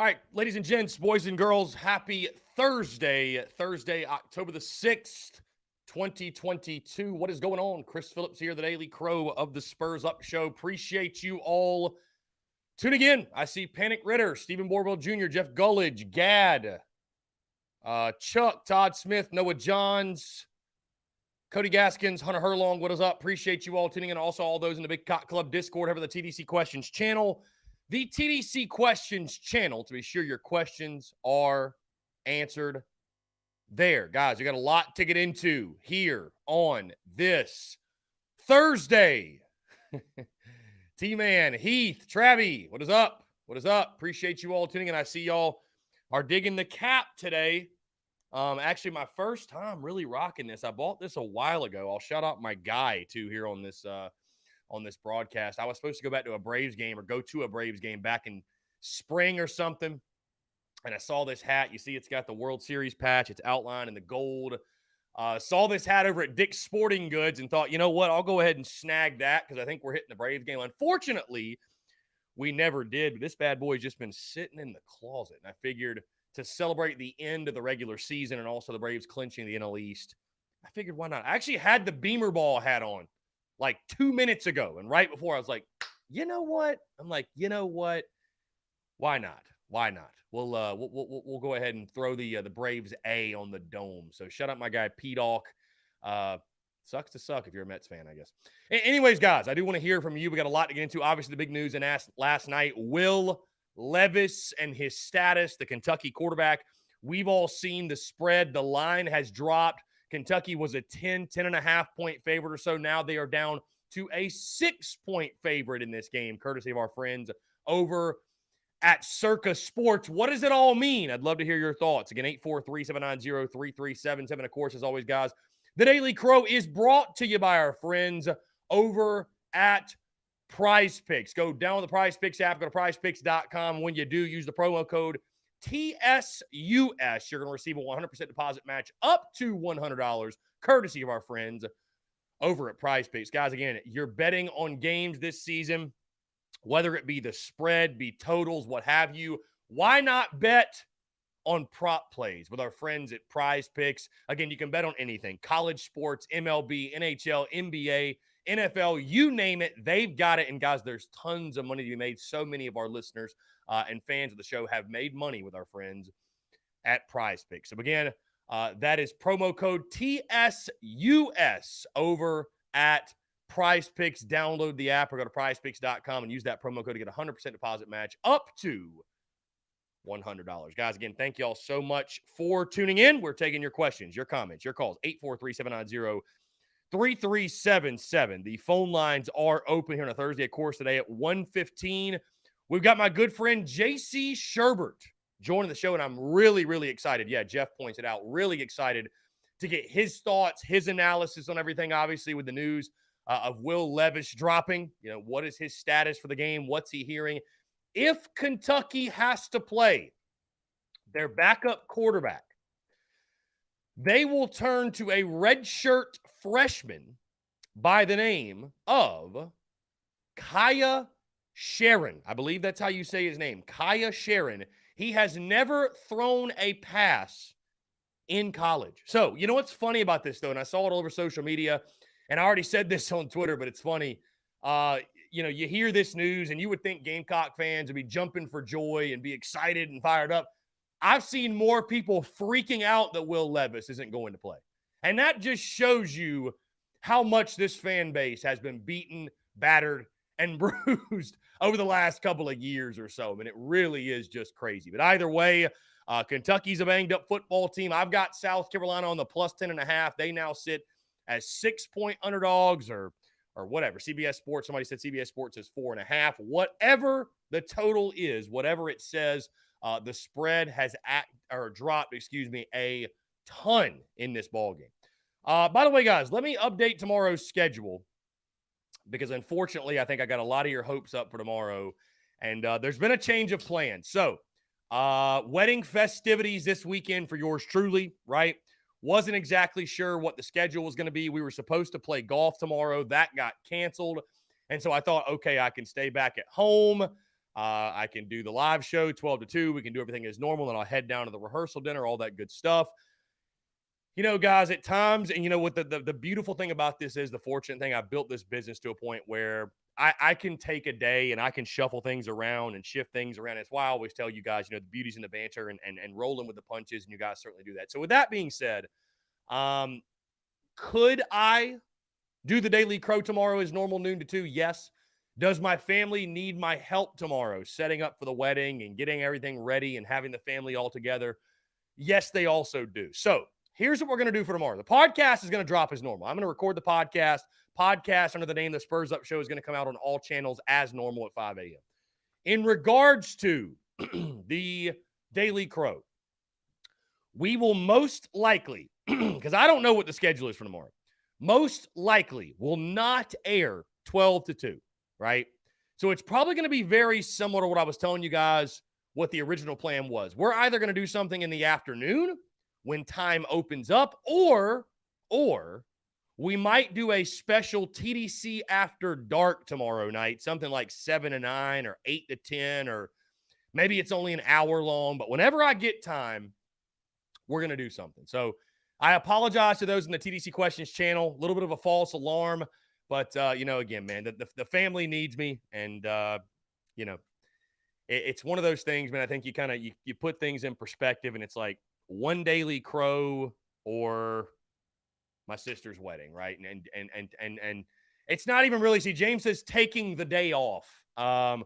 All right, ladies and gents, boys and girls, happy Thursday, October the 6th, 2022. What is going on? Chris Phillips here, the Daily Crow of the Spurs Up Show. Appreciate you all tuning in. I see Panic Ritter, Stephen Borville Jr., Jeff Gullidge, Gad, Chuck, Todd Smith, Noah Johns, Cody Gaskins, Hunter Herlong. What is up? Appreciate you all tuning in. Also, all those in the Big Cock Club Discord, over the TDC Questions channel. The TDC Questions channel to be sure your questions are answered there. Guys, we got a lot to get into here on this Thursday. T-Man, Heath, Travie, what is up? What is up? Appreciate you all tuning in. I see y'all are digging the cap today. Actually, my first time really rocking this. I bought this a while ago. I'll shout out my guy, too, here on this broadcast. I was supposed to go back to a Braves game or go to a Braves game back in spring or something. And I saw this hat. You see it's got the World Series patch. It's outlined in the gold. Saw this hat over at Dick's Sporting Goods and thought, you know what? I'll go ahead and snag that because I think we're hitting the Braves game. Unfortunately, we never did. But this bad boy's just been sitting in the closet. And I figured to celebrate the end of the regular season and also the Braves clinching the NL East, I figured why not? I actually had the Beamer Ball hat on like 2 minutes ago. And right before I was like, you know what? I'm like, you know what? Why not? Why not? We'll go ahead and throw the Braves A on the dome. So shut up, my guy, P-Dawk. Sucks to suck if you're a Mets fan, I guess. Anyways, guys, I do want to hear from you. We got a lot to get into. Obviously, the big news in last night, Will Levis and his status, the Kentucky quarterback. We've all seen the spread. The line has dropped. Kentucky was a 10.5 point favorite or so. Now they are down to a 6-point favorite in this game, courtesy of our friends over at Circa Sports. What does it all mean? I'd love to hear your thoughts. Again, 843-790-3377. Of course, as always, guys, the Daily Crow is brought to you by our friends over at Prize Picks. Go download the Prize Picks app. Go to prizepicks.com. When you do, use the promo code TSUS. You're going to receive a 100% deposit match up to $100, courtesy of our friends over at Prize Picks. Guys, again, you're betting on games this season, whether it be the spread, be totals, what have you. Why not bet on prop plays with our friends at Prize Picks? Again, you can bet on anything. College sports, MLB, NHL, NBA, NFL, you name it, they've got it. And guys, there's tons of money to be made. So many of our listeners and fans of the show have made money with our friends at Prize Picks. So again, that is promo code TSUS over at Prize Picks. Download the app or go to prizepicks.com and use that promo code to get a 100% deposit match up to $100. Guys, again, thank you all so much for tuning in. We're taking your questions, your comments, your calls, 843-790-3377. The phone lines are open here on a Thursday, of course, today at 1:15. We've got my good friend JC Sherbert joining the show, and I'm really, really excited. Yeah, Jeff points it out. Really excited to get his thoughts, his analysis on everything, obviously, with the news of Will Levis dropping. You know, what is his status for the game? What's he hearing? If Kentucky has to play their backup quarterback, they will turn to a redshirt freshman by the name of Kaya Sharon. I believe that's how you say his name, Kaya Sharon. He has never thrown a pass in college. So, you know what's funny about this, though, and I saw it all over social media, and I already said this on Twitter, but it's funny. You know, you hear this news, and you would think Gamecock fans would be jumping for joy and be excited and fired up. I've seen more people freaking out that Will Levis isn't going to play. And that just shows you how much this fan base has been beaten, battered, and bruised over the last couple of years or so. I mean, it really is just crazy. But either way, Kentucky's a banged-up football team. I've got South Carolina on the plus 10.5. They now sit as 6-point underdogs or whatever. CBS Sports, somebody said CBS Sports is 4.5. Whatever the total is, whatever it says, the spread has dropped, a ton in this ballgame. By the way, guys, let me update tomorrow's schedule because, unfortunately, I think I got a lot of your hopes up for tomorrow, and there's been a change of plans. So, wedding festivities this weekend for yours truly, right? Wasn't exactly sure what the schedule was going to be. We were supposed to play golf tomorrow. That got canceled. And so I thought, okay, I can stay back at home. I can do the live show 12 to 2. We can do everything as normal. And I'll head down to the rehearsal dinner, all that good stuff. You know, guys, at times, and you know what the beautiful thing about this is, the fortunate thing, I built this business to a point where I can take a day and I can shuffle things around and shift things around. It's why I always tell you guys, you know, the beauty's in the banter and rolling with the punches, and you guys certainly do that. So with that being said, could I do the Daily Crow tomorrow as normal, noon to 2? Yes. Does my family need my help tomorrow, setting up for the wedding and getting everything ready and having the family all together? Yes, they also do. So here's what we're going to do for tomorrow. The podcast is going to drop as normal. I'm going to record the podcast. Podcast under the name The Spurs Up Show is going to come out on all channels as normal at 5 a.m. In regards to the Daily Crow, we will most likely, because I don't know what the schedule is for tomorrow, most likely will not air 12 to 2, right? So it's probably going to be very similar to what I was telling you guys what the original plan was. We're either going to do something in the afternoon when time opens up, or we might do a special TDC after dark tomorrow night, something like 7 to 9 or 8 to 10, or maybe it's only an hour long. But whenever I get time, we're going to do something. So I apologize to those in the TDC Questions channel. A little bit of a false alarm, but, you know, again, man, the family needs me. And, you know, it's one of those things, man. I think you kind of, you put things in perspective, and it's like one Daily Crow or my sister's wedding, right? And it's not even really, see, James says taking the day off. I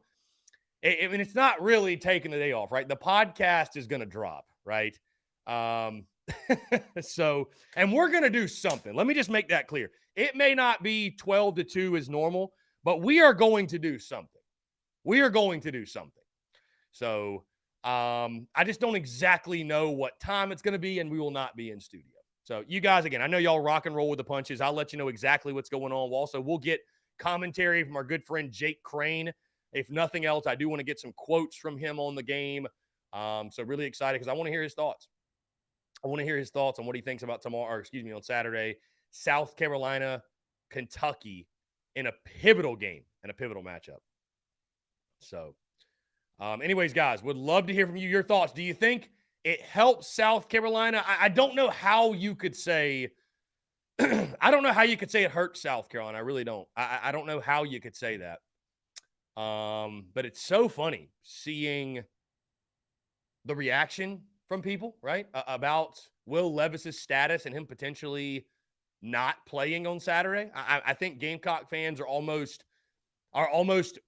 mean, it's not really taking the day off, right? The podcast is going to drop, right? So, and we're going to do something. Let me just make that clear. It may not be 12 to 2 as normal, but we are going to do something. We are going to do something. So, I just don't exactly know what time it's going to be, and we will not be in studio. So you guys, again, I know y'all rock and roll with the punches. I'll let you know exactly what's going on. We'll get commentary from our good friend Jake Crane. If nothing else, I do want to get some quotes from him on the game. So really excited because I want to hear his thoughts. I want to hear his thoughts on what he thinks about tomorrow, or excuse me, on Saturday, South Carolina, Kentucky, in a pivotal game and a pivotal matchup. So, anyways, guys, would love to hear from you, your thoughts. Do you think it helps South Carolina? I don't know how you could say, I don't know how you could say it hurts South Carolina. I really don't. I don't know how you could say that. But it's so funny seeing the reaction from people, right? About Will Levis's status and him potentially not playing on Saturday. I think Gamecock fans are almost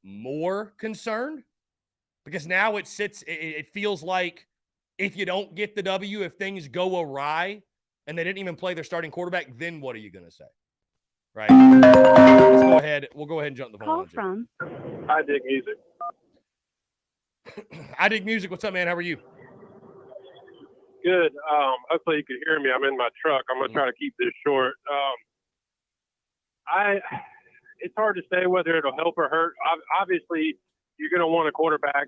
more concerned because now it feels like if you don't get the W, if things go awry and they didn't even play their starting quarterback, then what are you going to say? Right? Let's go ahead. We'll go ahead and jump the phone. Call from I Dig Music. I Dig Music. What's up, man? How are you? Good. Hopefully you can hear me. I'm in my truck. I'm going to try to keep this short. It's hard to say whether it'll help or hurt. Obviously, you're going to want a quarterback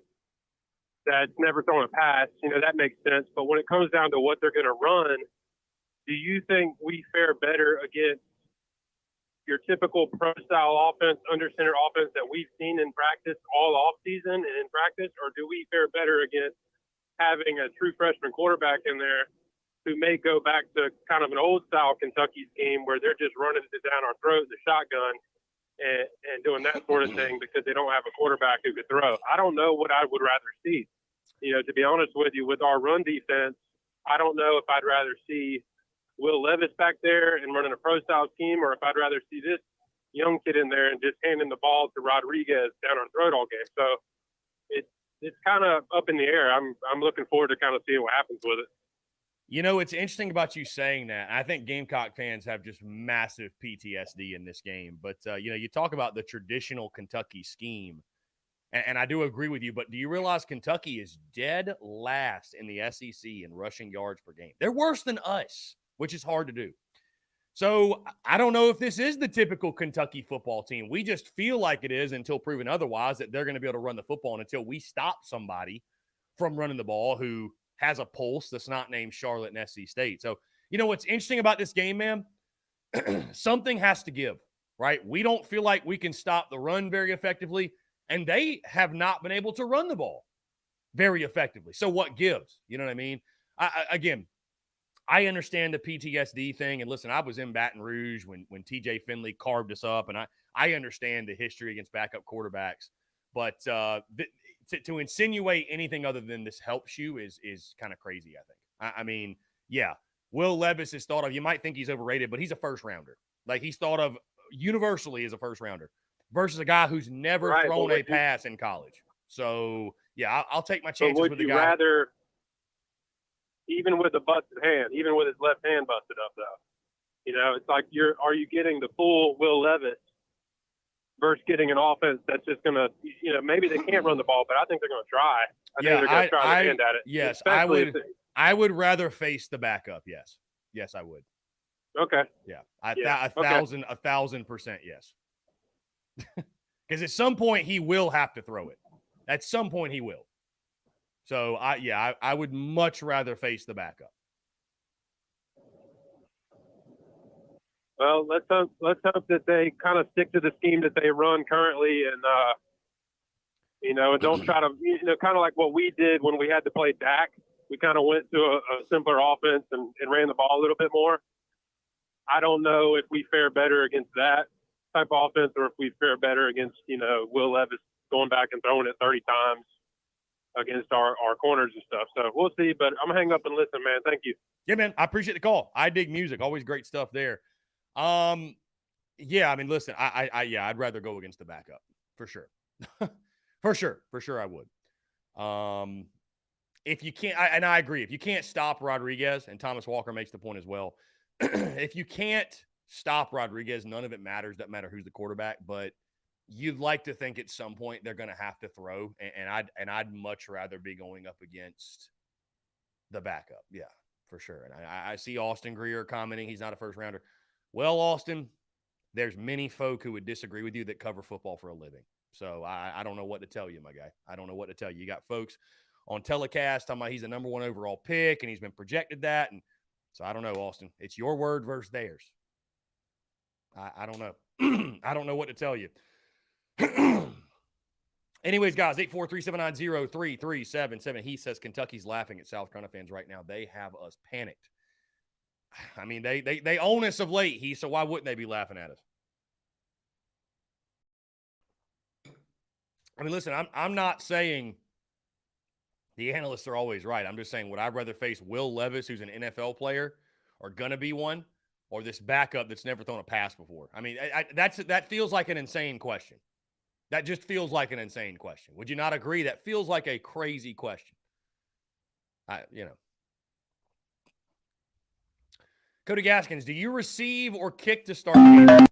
that's never thrown a pass. You know, that makes sense. But when it comes down to what they're going to run, do you think we fare better against your typical pro-style offense, under-center offense that we've seen in practice all offseason and in practice, or do we fare better against having a true freshman quarterback in there who may go back to kind of an old-style Kentucky scheme where they're just running it down our throat, the shotgun, and doing that sort of thing because they don't have a quarterback who could throw? I don't know what I would rather see. You know, to be honest with you, with our run defense, I don't know if I'd rather see Will Levis back there and running a pro-style scheme, or if I'd rather see this young kid in there and just handing the ball to Rodriguez down our throat all game. So it's kind of up in the air. I'm looking forward to kind of seeing what happens with it. You know, it's interesting about you saying that. I think Gamecock fans have just massive PTSD in this game. But, you know, you talk about the traditional Kentucky scheme, and I do agree with you, but do you realize Kentucky is dead last in the SEC in rushing yards per game? They're worse than us, which is hard to do. So I don't know if this is the typical Kentucky football team. We just feel like it is until proven otherwise, that they're going to be able to run the football, and until we stop somebody from running the ball who has a pulse that's not named Charlotte and SC State. So, you know, what's interesting about this game, man, something has to give, right? We don't feel like we can stop the run very effectively. and they have not been able to run the ball very effectively. So what gives? You know what I mean? Again, I understand the PTSD thing. And listen, I was in Baton Rouge when TJ Finley carved us up, and I understand the history against backup quarterbacks. But to insinuate anything other than this helps you is kind of crazy, I think. I mean, yeah, Will Levis is thought of, you might think he's overrated, but he's a first rounder. Like, he's thought of universally as a first rounder versus a guy who's never thrown a pass in college. So, yeah, I'll take my chances with the guy. Would you rather, even with the busted hand, even with his left hand busted up, though, you know, it's like are you getting the full Will Levis versus getting an offense that's just going to, you know, maybe they can't run the ball, but I think they're going to try. I think they're going to try their hand at it. Yes, I would rather face the backup, yes. Yes, I would. Okay. Yeah, 1,000%, yes. Because at some point he will have to throw it. At some point he will. So I would much rather face the backup. Well, let's hope that they kind of stick to the scheme that they run currently, and you know, and don't try to, you know, kind of like what we did when we had to play Dak. We kind of went to a simpler offense and ran the ball a little bit more. I don't know if we fare better against that type of offense or if we fare better against, you know, Will Levis going back and throwing it 30 times against our corners and stuff. So we'll see, but I'm gonna hang up and listen, man. Thank you. Yeah, man. I appreciate the call. I dig music. Always great stuff there. Yeah, I mean, listen, I'd rather go against the backup for sure. For sure I would. If you can't, and I agree, if you can't stop Rodriguez, and Thomas Walker makes the point as well, if you can't stop Rodriguez, none of it matters. Doesn't matter who's the quarterback, but you'd like to think at some point they're going to have to throw, and I'd much rather be going up against the backup. Yeah, for sure. And I see Austin Greer commenting he's not a first rounder. Well, Austin, there's many folk who would disagree with you that cover football for a living. So I don't know what to tell you, my guy. I don't know what to tell you. You got folks on telecast talking about he's the number 1 overall pick and he's been projected that. And so I don't know, Austin. It's your word versus theirs. I don't know. I don't know what to tell you. Anyways, guys, 843-790-3377. He says Kentucky's laughing at South Carolina fans right now. They have us panicked. I mean, they own us of late, so why wouldn't they be laughing at us? I mean, listen, I'm not saying the analysts are always right. I'm just saying, would I rather face Will Levis, who's an NFL player, or going to be one, or this backup that's never thrown a pass before? I mean, that feels like an insane question. That just feels like an insane question. Would you not agree? That feels like a crazy question. Cody Gaskins, do you receive or kick to start the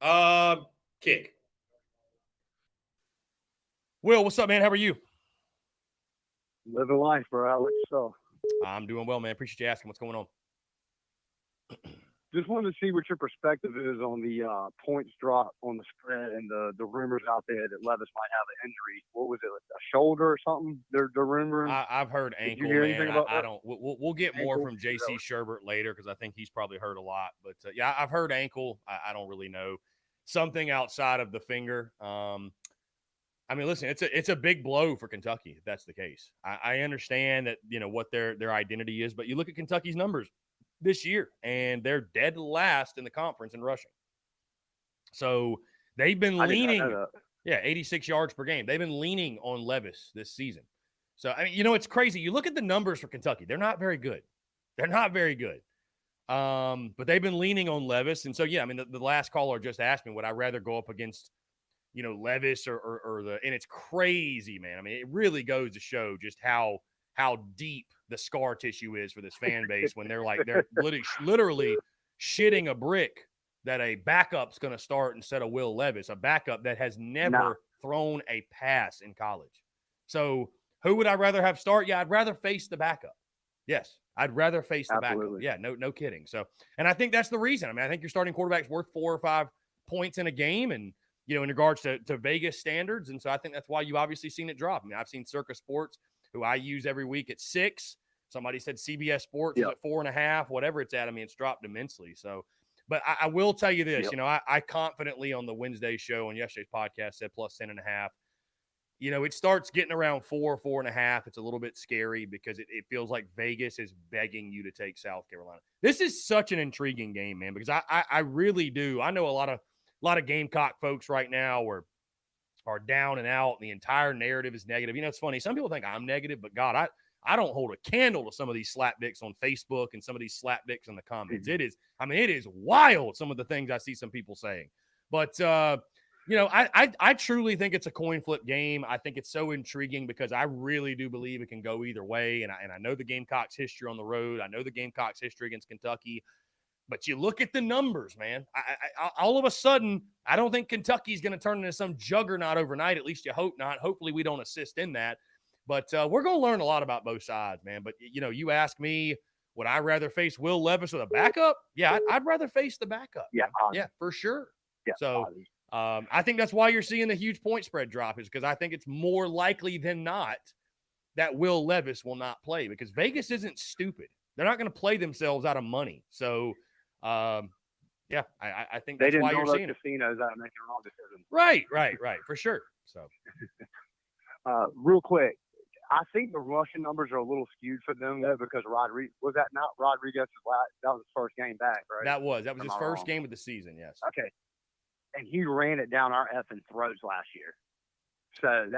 game? Kick. Will, what's up, man? How are you? Living life, bro. How about yourself? I'm doing well, man. Appreciate you asking. What's going on? Just wanted to see what your perspective is on the points drop on the spread and the rumors out there that Levis might have an injury. What was it, like a shoulder or something? They're rumoring. I've heard ankle, man. I don't. We'll get more from JC Sherbert later because I think he's probably heard a lot. But yeah, I've heard ankle. I don't really know. Something outside of the finger. I mean, listen, it's a big blow for Kentucky if that's the case. I understand that, you know, what their identity is, but you look at Kentucky's numbers this year, and they're dead last in the conference in rushing. So they've been leaning, 86 yards per game. They've been leaning on Levis this season. So, I mean, you know, it's crazy. You look at the numbers for Kentucky. They're not very good. But they've been leaning on Levis. And so, yeah, I mean, the last caller just asked me, would I rather go up against, you know, Levis or and it's crazy, man. I mean, it really goes to show just how deep the scar tissue is for this fan base when they're literally shitting a brick that a backup's going to start instead of Will Levis, a backup that has never thrown a pass in college. So who would I rather have start? Yeah, I'd rather face the backup. Yes, I'd rather face the backup. Yeah, no kidding. So, and I think that's the reason. I mean, I think your starting quarterback's worth 4 or 5 points in a game, and you know, in regards to Vegas standards. And so I think that's why you've obviously seen it drop. I mean, I've seen Circa Sports, who I use every week, at 6. Somebody said CBS Sports is at 4.5, whatever it's at. I mean, it's dropped immensely. So, But I will tell you this, Yep. you know, I confidently on the Wednesday show and yesterday's podcast said plus 10.5. You know, it starts getting around 4.5. It's a little bit scary because it feels like Vegas is begging you to take South Carolina. This is such an intriguing game, man, because I really do. I know a lot of Gamecock folks right now are down and out, and the entire narrative is negative. You know, it's funny. Some people think I'm negative, but God, I don't hold a candle to some of these slapdicks on Facebook and some of these slapdicks in the comments. It is wild, some of the things I see some people saying. But you know, I truly think it's a coin flip game. I think it's so intriguing because I really do believe it can go either way. And I know the Gamecocks' history on the road. I know the Gamecocks' history against Kentucky. But you look at the numbers, man. All of a sudden, I don't think Kentucky's going to turn into some juggernaut overnight. At least you hope not. Hopefully, we don't assist in that. But we're going to learn a lot about both sides, man. But, you know, you ask me, would I rather face Will Levis with a backup? Yeah, I'd rather face the backup. Yeah. Yeah, for sure. Yeah. So I think that's why you're seeing the huge point spread drop, is because I think it's more likely than not that Will Levis will not play, because Vegas isn't stupid. They're not going to play themselves out of money. So, yeah, I think that's why you're seeing casinos out of making wrong decisions. Right, for sure. So, real quick, I think the rushing numbers are a little skewed for them though, because Rodriguez was that not Rodriguez's last? That was his first game back, right? That was his first game of the season. Yes. Okay, and he ran it down our effing throats last year, so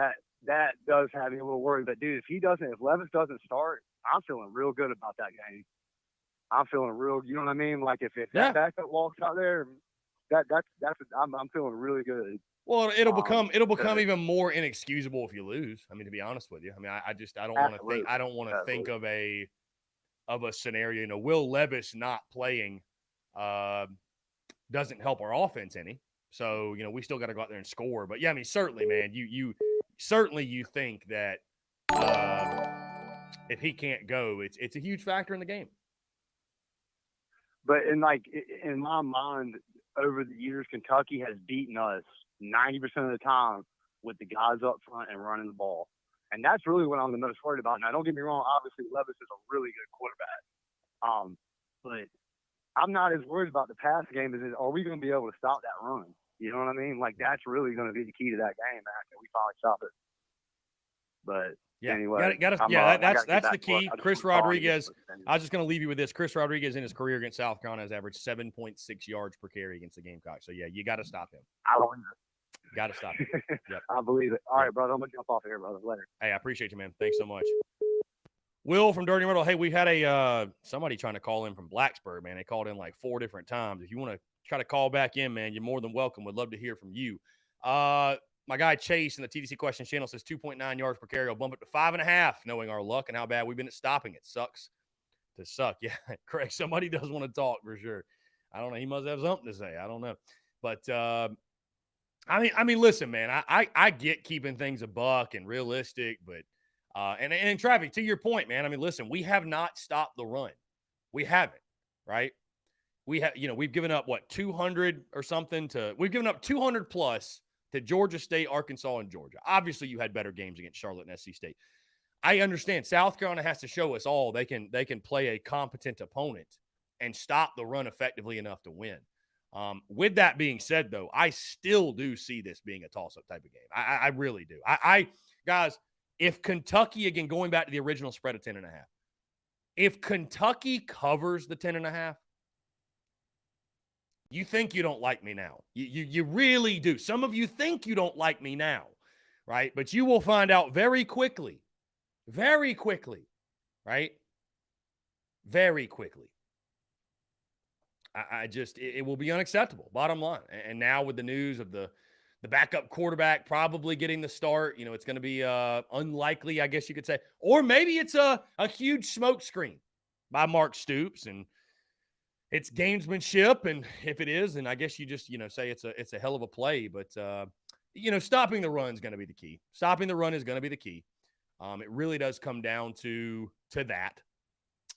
that does have me a little worried. But dude, if Levis doesn't start, I'm feeling real good about that game. I'm feeling real, you know what I mean? Like if that backup walks out there, I'm feeling really good. Well, it'll become even more inexcusable if you lose. I mean, to be honest with you, I mean, I don't want to think of a scenario. You know, Will Levis not playing doesn't help our offense any. So, you know, we still got to go out there and score. But yeah, I mean, certainly, man, you think that if he can't go, it's a huge factor in the game. But in my mind, over the years, Kentucky has beaten us 90% of the time with the guys up front and running the ball. And that's really what I'm the most worried about. Now, don't get me wrong. Obviously, Levis is a really good quarterback. But I'm not as worried about the pass game as are we going to be able to stop that run? You know what I mean? Like, that's really going to be the key to that game, man. Can we finally stop it? But yeah, anyway, that's the key. Chris Rodriguez. I was just going to leave you with this. Chris Rodriguez in his career against South Carolina has averaged 7.6 yards per carry against the Gamecocks. So yeah, you got to stop him. I believe it. Got to stop him. Yep. I believe it. All right, brother. I'm gonna jump off here, brother. Later. Hey, I appreciate you, man. Thanks so much. Will from Dirty Myrtle. Hey, we had somebody trying to call in from Blacksburg, man. They called in like 4 different times. If you want to try to call back in, man, you're more than welcome. Would love to hear from you. My guy Chase in the TDC Questions channel says 2.9 yards per carry. I'll bump it to 5.5, knowing our luck and how bad we've been at stopping it. Sucks to suck. Yeah, Craig, somebody does want to talk for sure. I don't know. He must have something to say. I don't know. But, I mean, listen, man, I get keeping things a buck and realistic, but, and Traffic, to your point, man, I mean, listen, we have not stopped the run. We haven't, right? We have, we've given up 200 or something we've given up 200 plus to Georgia State, Arkansas, and Georgia. Obviously, you had better games against Charlotte and SC State. I understand South Carolina has to show us all they can play a competent opponent and stop the run effectively enough to win. With that being said, though, I still do see this being a toss-up type of game. I really do. Guys, if Kentucky, again, going back to the original spread of 10.5, if Kentucky covers the 10.5, you think you don't like me now. You really do. Some of you think you don't like me now, right? But you will find out very quickly, right? Very quickly. It will be unacceptable, bottom line. And now with the news of the backup quarterback probably getting the start, it's going to be unlikely, I guess you could say. Or maybe it's a huge smoke screen by Mark Stoops, and it's gamesmanship, and if it is, then I guess you just, say it's a hell of a play. But, stopping the run is going to be the key. Stopping the run is going to be the key. It really does come down to that.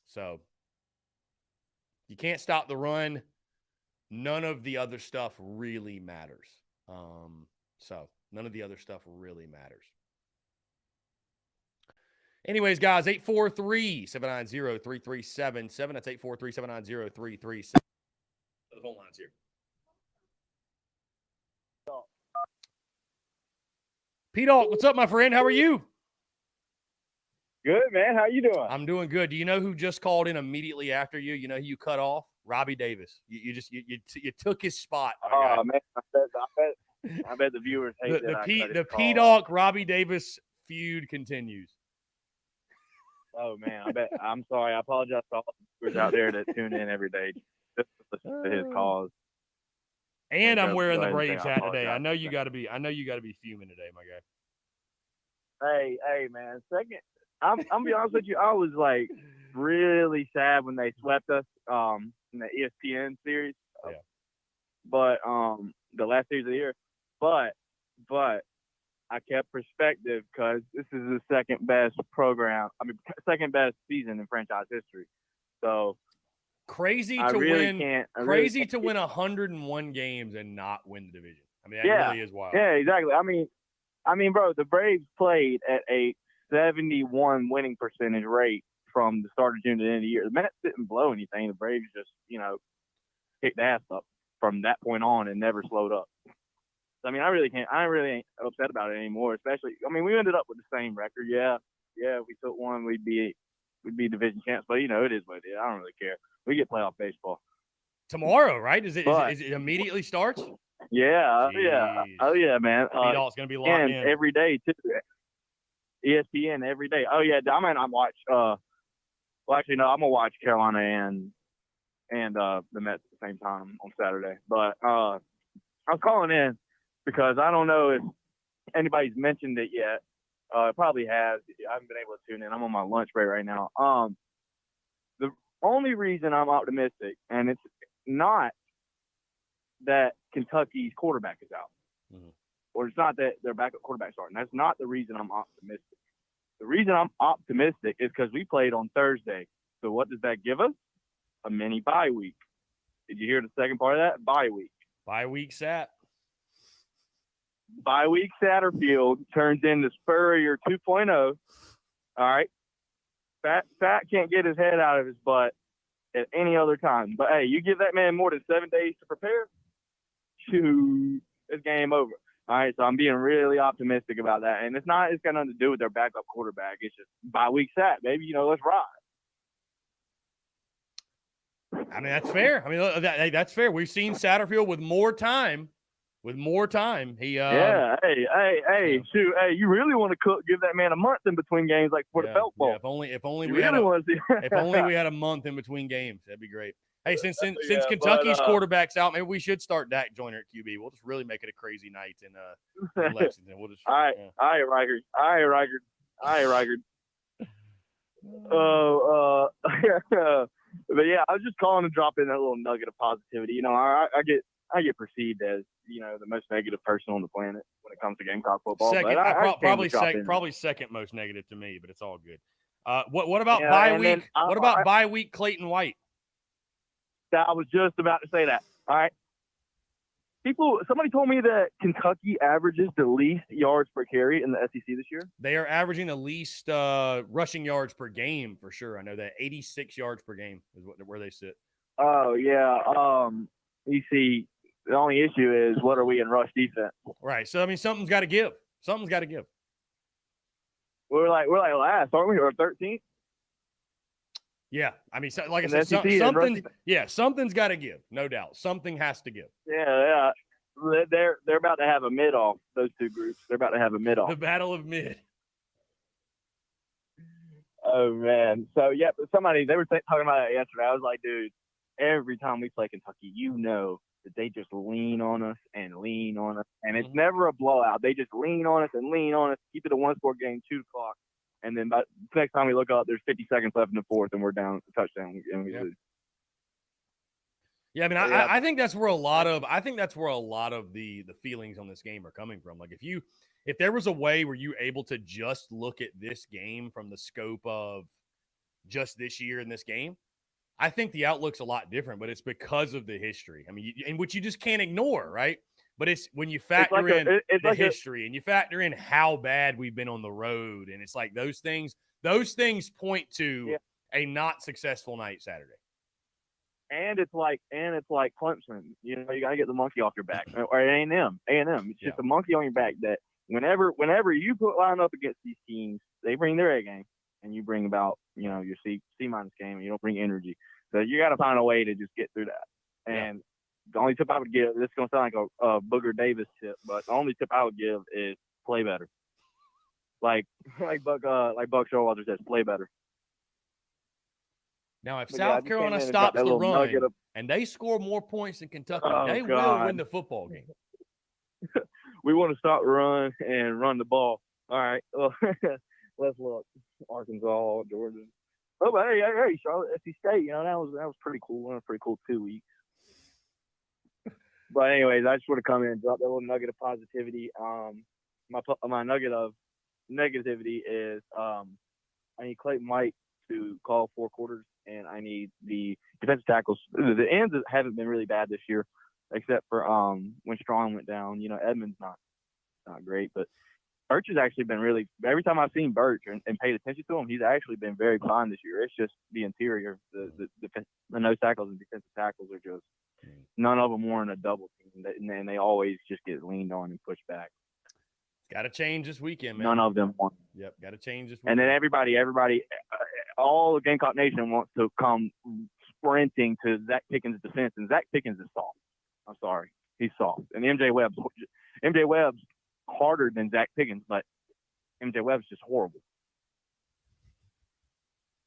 So you can't stop the run. None of the other stuff really matters. None of the other stuff really matters. Anyways, guys, 843-790-3377. That's 843-790-3377. The phone line's here. P-Dawg, what's up, my friend? How are you? Good, man. How you doing? I'm doing good. Do you know who just called in immediately after you? You know who you cut off? Robbie Davis. You took his spot. Oh man, I bet the viewers hate the P-Dawg Robbie Davis feud continues. Oh man, I'm sorry. I apologize to all the viewers out there that tune in every day just to listen to his calls. And I'm wearing the ahead and say Braves I hat today. apologize. I know you got to be fuming today, my guy. Hey, man. Second, I'm be honest with you. I was like really sad when they swept us in the ESPN series. Yeah. But the last series of the year. But I kept perspective because this is the second best second best season in franchise history. So Crazy I to really win. can't To win 101 games and not win the division. I mean, that really is wild. Yeah, exactly. I mean, bro, the Braves played at a 71 winning percentage rate from the start of June to the end of the year. The Mets didn't blow anything. The Braves just, kicked ass up from that point on and never slowed up. So, I mean, I really ain't upset about it anymore, especially, we ended up with the same record. Yeah, if we took one, we'd be division champs, but, it is what it is. I don't really care. We get playoff baseball. Tomorrow, right? Is it immediately starts? Yeah, Jeez. Oh, yeah, man. P-Dawg's going to be locked and in. every day, too. ESPN every day. Oh, yeah, I might not watch I'm going to watch Carolina and the Mets at the same time on Saturday. But I was calling in because I don't know if anybody's mentioned it yet. It probably has. I haven't been able to tune in. I'm on my lunch break right now. The only reason I'm optimistic, and it's not that Kentucky's quarterback is out, or it's not that their backup quarterback's starting. That's not the reason I'm optimistic. The reason I'm optimistic is because we played on Thursday. So what does that give us? A mini bye week. Did you hear the second part of that? Bye week. Bye week sat. Bye week Satterfield turns into Spurrier 2.0. All right. Fat can't get his head out of his butt at any other time. But, hey, you give that man more than 7 days to prepare, shoot, it's game over. All right, so I'm being really optimistic about that. And it's got nothing to do with their backup quarterback. It's just bye week sat, baby. Let's ride. I mean, that's fair. That's fair. We've seen Satterfield with more time. He shoot, hey, you really want to give that man a month in between games like for the Felt Bowl. Yeah, if only we had a month in between games, that'd be great. Hey, since Kentucky's quarterback's out, maybe we should start Dak Joyner at QB. We'll just really make it a crazy night in Lexington. We'll just all right, Reichard. But yeah, I was just calling to drop in that little nugget of positivity. I get perceived as the most negative person on the planet when it comes to Gamecock football. Probably second most negative to me, but it's all good. What about bye week? What about bye week Clayton White? I was just about to say that. All right. Somebody told me that Kentucky averages the least yards per carry in the SEC this year. They are averaging the least rushing yards per game for sure. I know that 86 yards per game is where they sit. Oh yeah. You see, the only issue is what are we in rush defense? Right. So something's got to give. We're like last, aren't we? Or 13th? Yeah, like I said, something's got to give, no doubt. Something has to give. Yeah. They're about to have a mid-off, those two groups. They're about to have a mid-off. The battle of mid. Oh, man. So, yeah, they were talking about it yesterday. I was like, dude, every time we play Kentucky, that they just lean on us. And it's never a blowout. They just lean on us, keep it a one-score game, 2 o'clock. And then the next time we look up, there's 50 seconds left in the fourth, and we're down a touchdown, and we lose. Yeah, I think that's where a lot of the feelings on this game are coming from. Like if there was a way where you're able to just look at this game from the scope of just this year in this game, I think the outlook's a lot different. But it's because of the history. And which you just can't ignore, right? But it's when you factor in the history and you factor in how bad we've been on the road, and it's like those things point to a not successful night Saturday. And it's like Clemson. You know, you got to get the monkey off your back. Or A&M. It's just a monkey on your back that whenever you line up against these teams, they bring their A game, and you bring about, you know, your C minus game, and you don't bring energy. So you got to find a way to just get through that. And the only tip I would give, this is going to sound like a Booger Davis tip, but the only tip I would give is play better. Like Buck Showalter says, play better. Now, if South Carolina stops the run and they score more points than Kentucky, they will win the football game. We want to stop the run and run the ball. All right. Well, let's look. Arkansas, Georgia. Oh, but hey, Charlotte, SC State. You know, that was pretty cool. One pretty cool 2 weeks. But anyways, I just want to come in and drop that little nugget of positivity. My nugget of negativity is I need Clayton White to call 4 quarters, and I need the defensive tackles. The ends haven't been really bad this year, except for when Strong went down. You know, Edmonds not great, but Birch has actually been really. Every time I've seen Birch and paid attention to him, he's actually been very fine this year. It's just the interior, the nose tackles and defensive tackles are just none of them were in a double team, and they always just get leaned on and pushed back. Got to change this weekend, man. None of them want. Yep, got to change this weekend. And then everybody, all the Gamecock Nation wants to come sprinting to Zach Pickens' defense, and Zach Pickens is soft. I'm sorry, he's soft. And MJ Webb's harder than Zach Pickens, but MJ Webb's just horrible.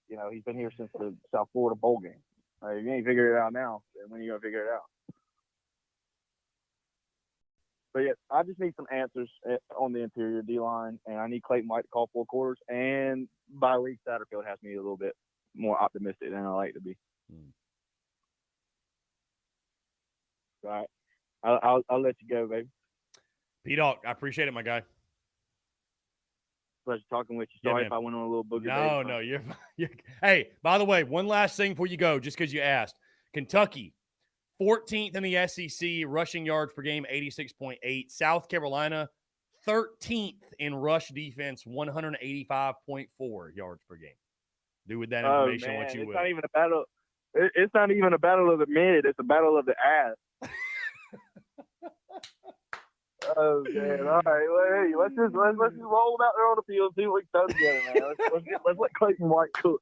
You know, he's been here since the South Florida bowl game. If you ain't figured it out now, then when are you gonna figure it out? But yeah, I just need some answers on the interior D-line, and I need Clayton White to call 4 quarters. And by week, Satterfield has me a little bit more optimistic than I like to be. All right, I'll let you go, baby. P-Dog, I appreciate it, my guy. Pleasure talking with you. Sorry if I went on a little booger. No, you're Hey, by the way, one last thing before you go, just because you asked. Kentucky, 14th in the SEC, rushing yards per game, 86.8. South Carolina, 13th in rush defense, 185.4 yards per game. Do with that information what you will. It's not even a battle. It's not even a battle of the mid. It's a battle of the ass. Oh man! All right, well, hey, let's just roll them out there on the field and see what we can throw together, man. Let's let Clayton White cook.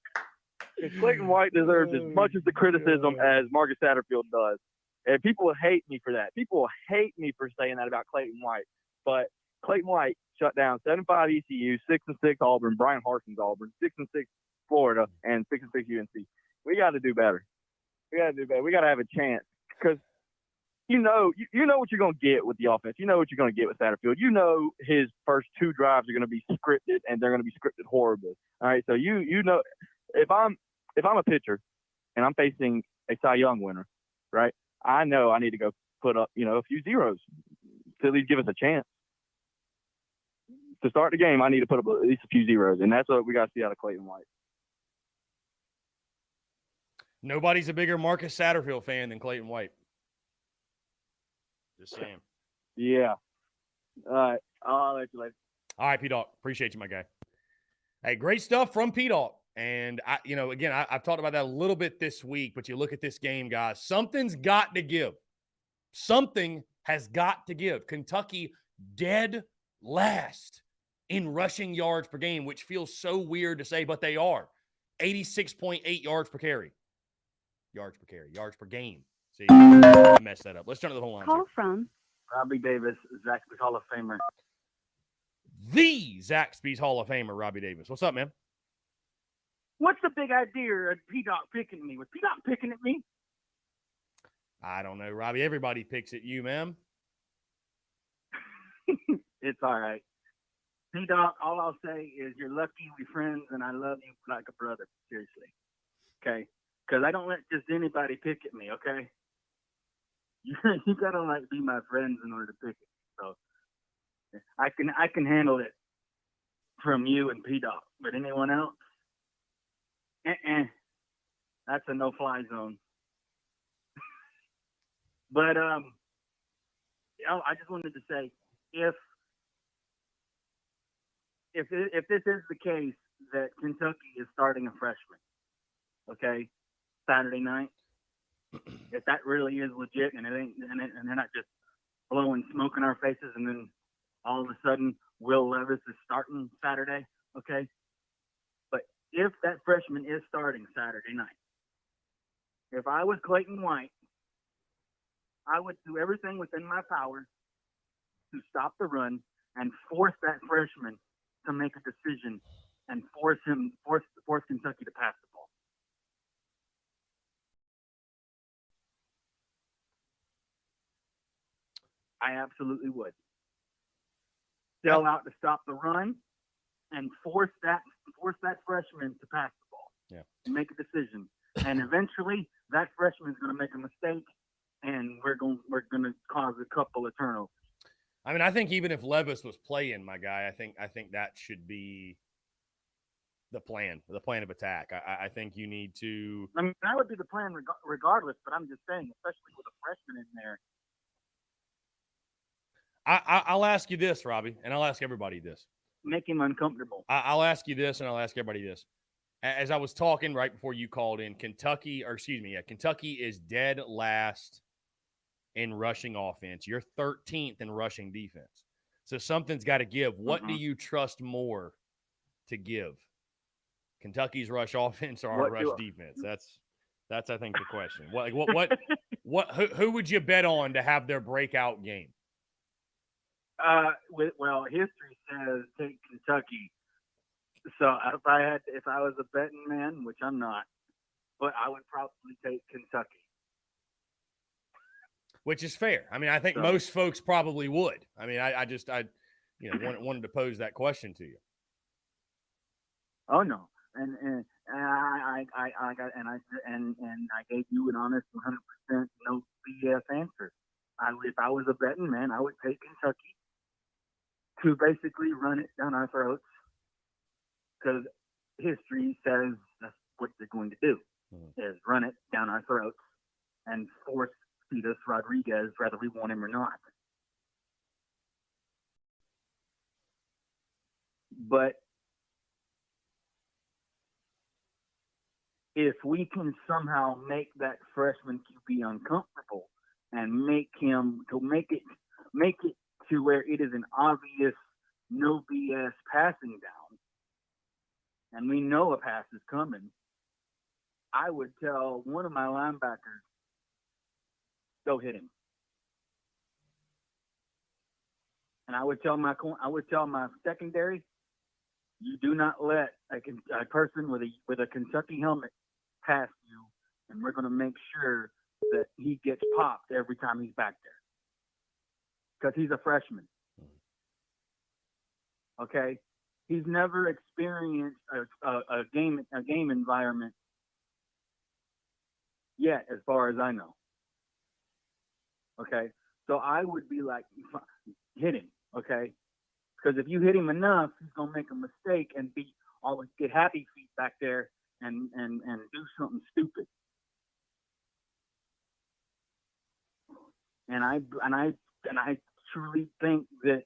Because Clayton White deserves as much as the criticism as Marcus Satterfield does, and people will hate me for that. People will hate me for saying that about Clayton White. But Clayton White shut down 7-5 ECU, 6-6 Auburn, Brian Harson's Auburn, 6-6 Florida, and 6-6 UNC. We got to do better. We got to have a chance because. You know what you're going to get with the offense. You know what you're going to get with Satterfield. You know his first 2 drives are going to be scripted, and they're going to be scripted horribly. All right, so you know if I'm a pitcher and I'm facing a Cy Young winner, right? I know I need to go put up a few zeros to at least give us a chance. To start the game, I need to put up at least a few zeros, and that's what we got to see out of Clayton White. Nobody's a bigger Marcus Satterfield fan than Clayton White. Just saying. Yeah. All right. I'll let you later. All right, P-Dog. Appreciate you, my guy. Hey, great stuff from P-Dog. And, I've talked about that a little bit this week, but you look at this game, guys, something's got to give. Something has got to give. Kentucky dead last in rushing yards per game, which feels so weird to say, but they are. 86.8 yards per carry. Yards per game. See, I messed that up. Let's turn to the whole line. Call from Robbie Davis, Zaxby's Hall of Famer. The Zaxby's Hall of Famer, Robbie Davis. What's up, man? What's the big idea of P-Dog picking me? Was P-Dog picking at me? I don't know, Robbie. Everybody picks at you, man. It's all right. P-Dog, all I'll say is you're lucky we're friends, and I love you like a brother, seriously. Okay? Because I don't let just anybody pick at me, okay? You gotta be my friends in order to pick it. So I can handle it from you and P-Dog, but anyone else, that's a no-fly zone. But I just wanted to say, if this is the case that Kentucky is starting a freshman, okay, Saturday night, if that really is legit and it ain't, and they're not just blowing smoke in our faces, and then all of a sudden Will Levis is starting Saturday, okay? But if that freshman is starting Saturday night, if I was Clayton White, I would do everything within my power to stop the run and force that freshman to make a decision and force Kentucky to pass the ball. I absolutely would. Sell out to stop the run and force that freshman to pass the ball. Yeah. Make a decision. And eventually that freshman is going to make a mistake, and we're going to cause a couple of turnovers. I mean, I think even if Levis was playing, my guy, I think that should be the plan of attack. I think you need to. I mean, that would be the plan regardless, but I'm just saying, especially with a freshman in there. I'll ask you this, Robbie, and I'll ask everybody this. Make him uncomfortable. I'll ask you this, and I'll ask everybody this. As I was talking right before you called in, Kentucky is dead last in rushing offense. You're 13th in rushing defense. So something's got to give. What do you trust more to give? Kentucky's rush offense or our rush defense? That's I think the question. Who would you bet on to have their breakout game? Well, history says take Kentucky. So if I was a betting man, which I'm not, but I would probably take Kentucky. Which is fair. I mean, I think most folks probably would. I mean, I wanted to pose that question to you. Oh no, and I gave you an honest 100% no BS answer. If I was a betting man, I would take Kentucky to basically run it down our throats, because history says that's what they're going to do, is run it down our throats and force feed us Rodriguez, whether we want him or not. But if we can somehow make that freshman QB uncomfortable and make it to where it is an obvious no BS passing down, and we know a pass is coming, I would tell one of my linebackers, go hit him. And I would tell my secondary, you do not let a person with a Kentucky helmet pass you, and we're going to make sure that he gets popped every time he's back there, because he's a freshman. Okay, he's never experienced a game environment yet, as far as I know. Okay, so I would be like, hit him. Okay, because if you hit him enough, he's gonna make a mistake and always get happy feet back there and do something stupid. And I truly think that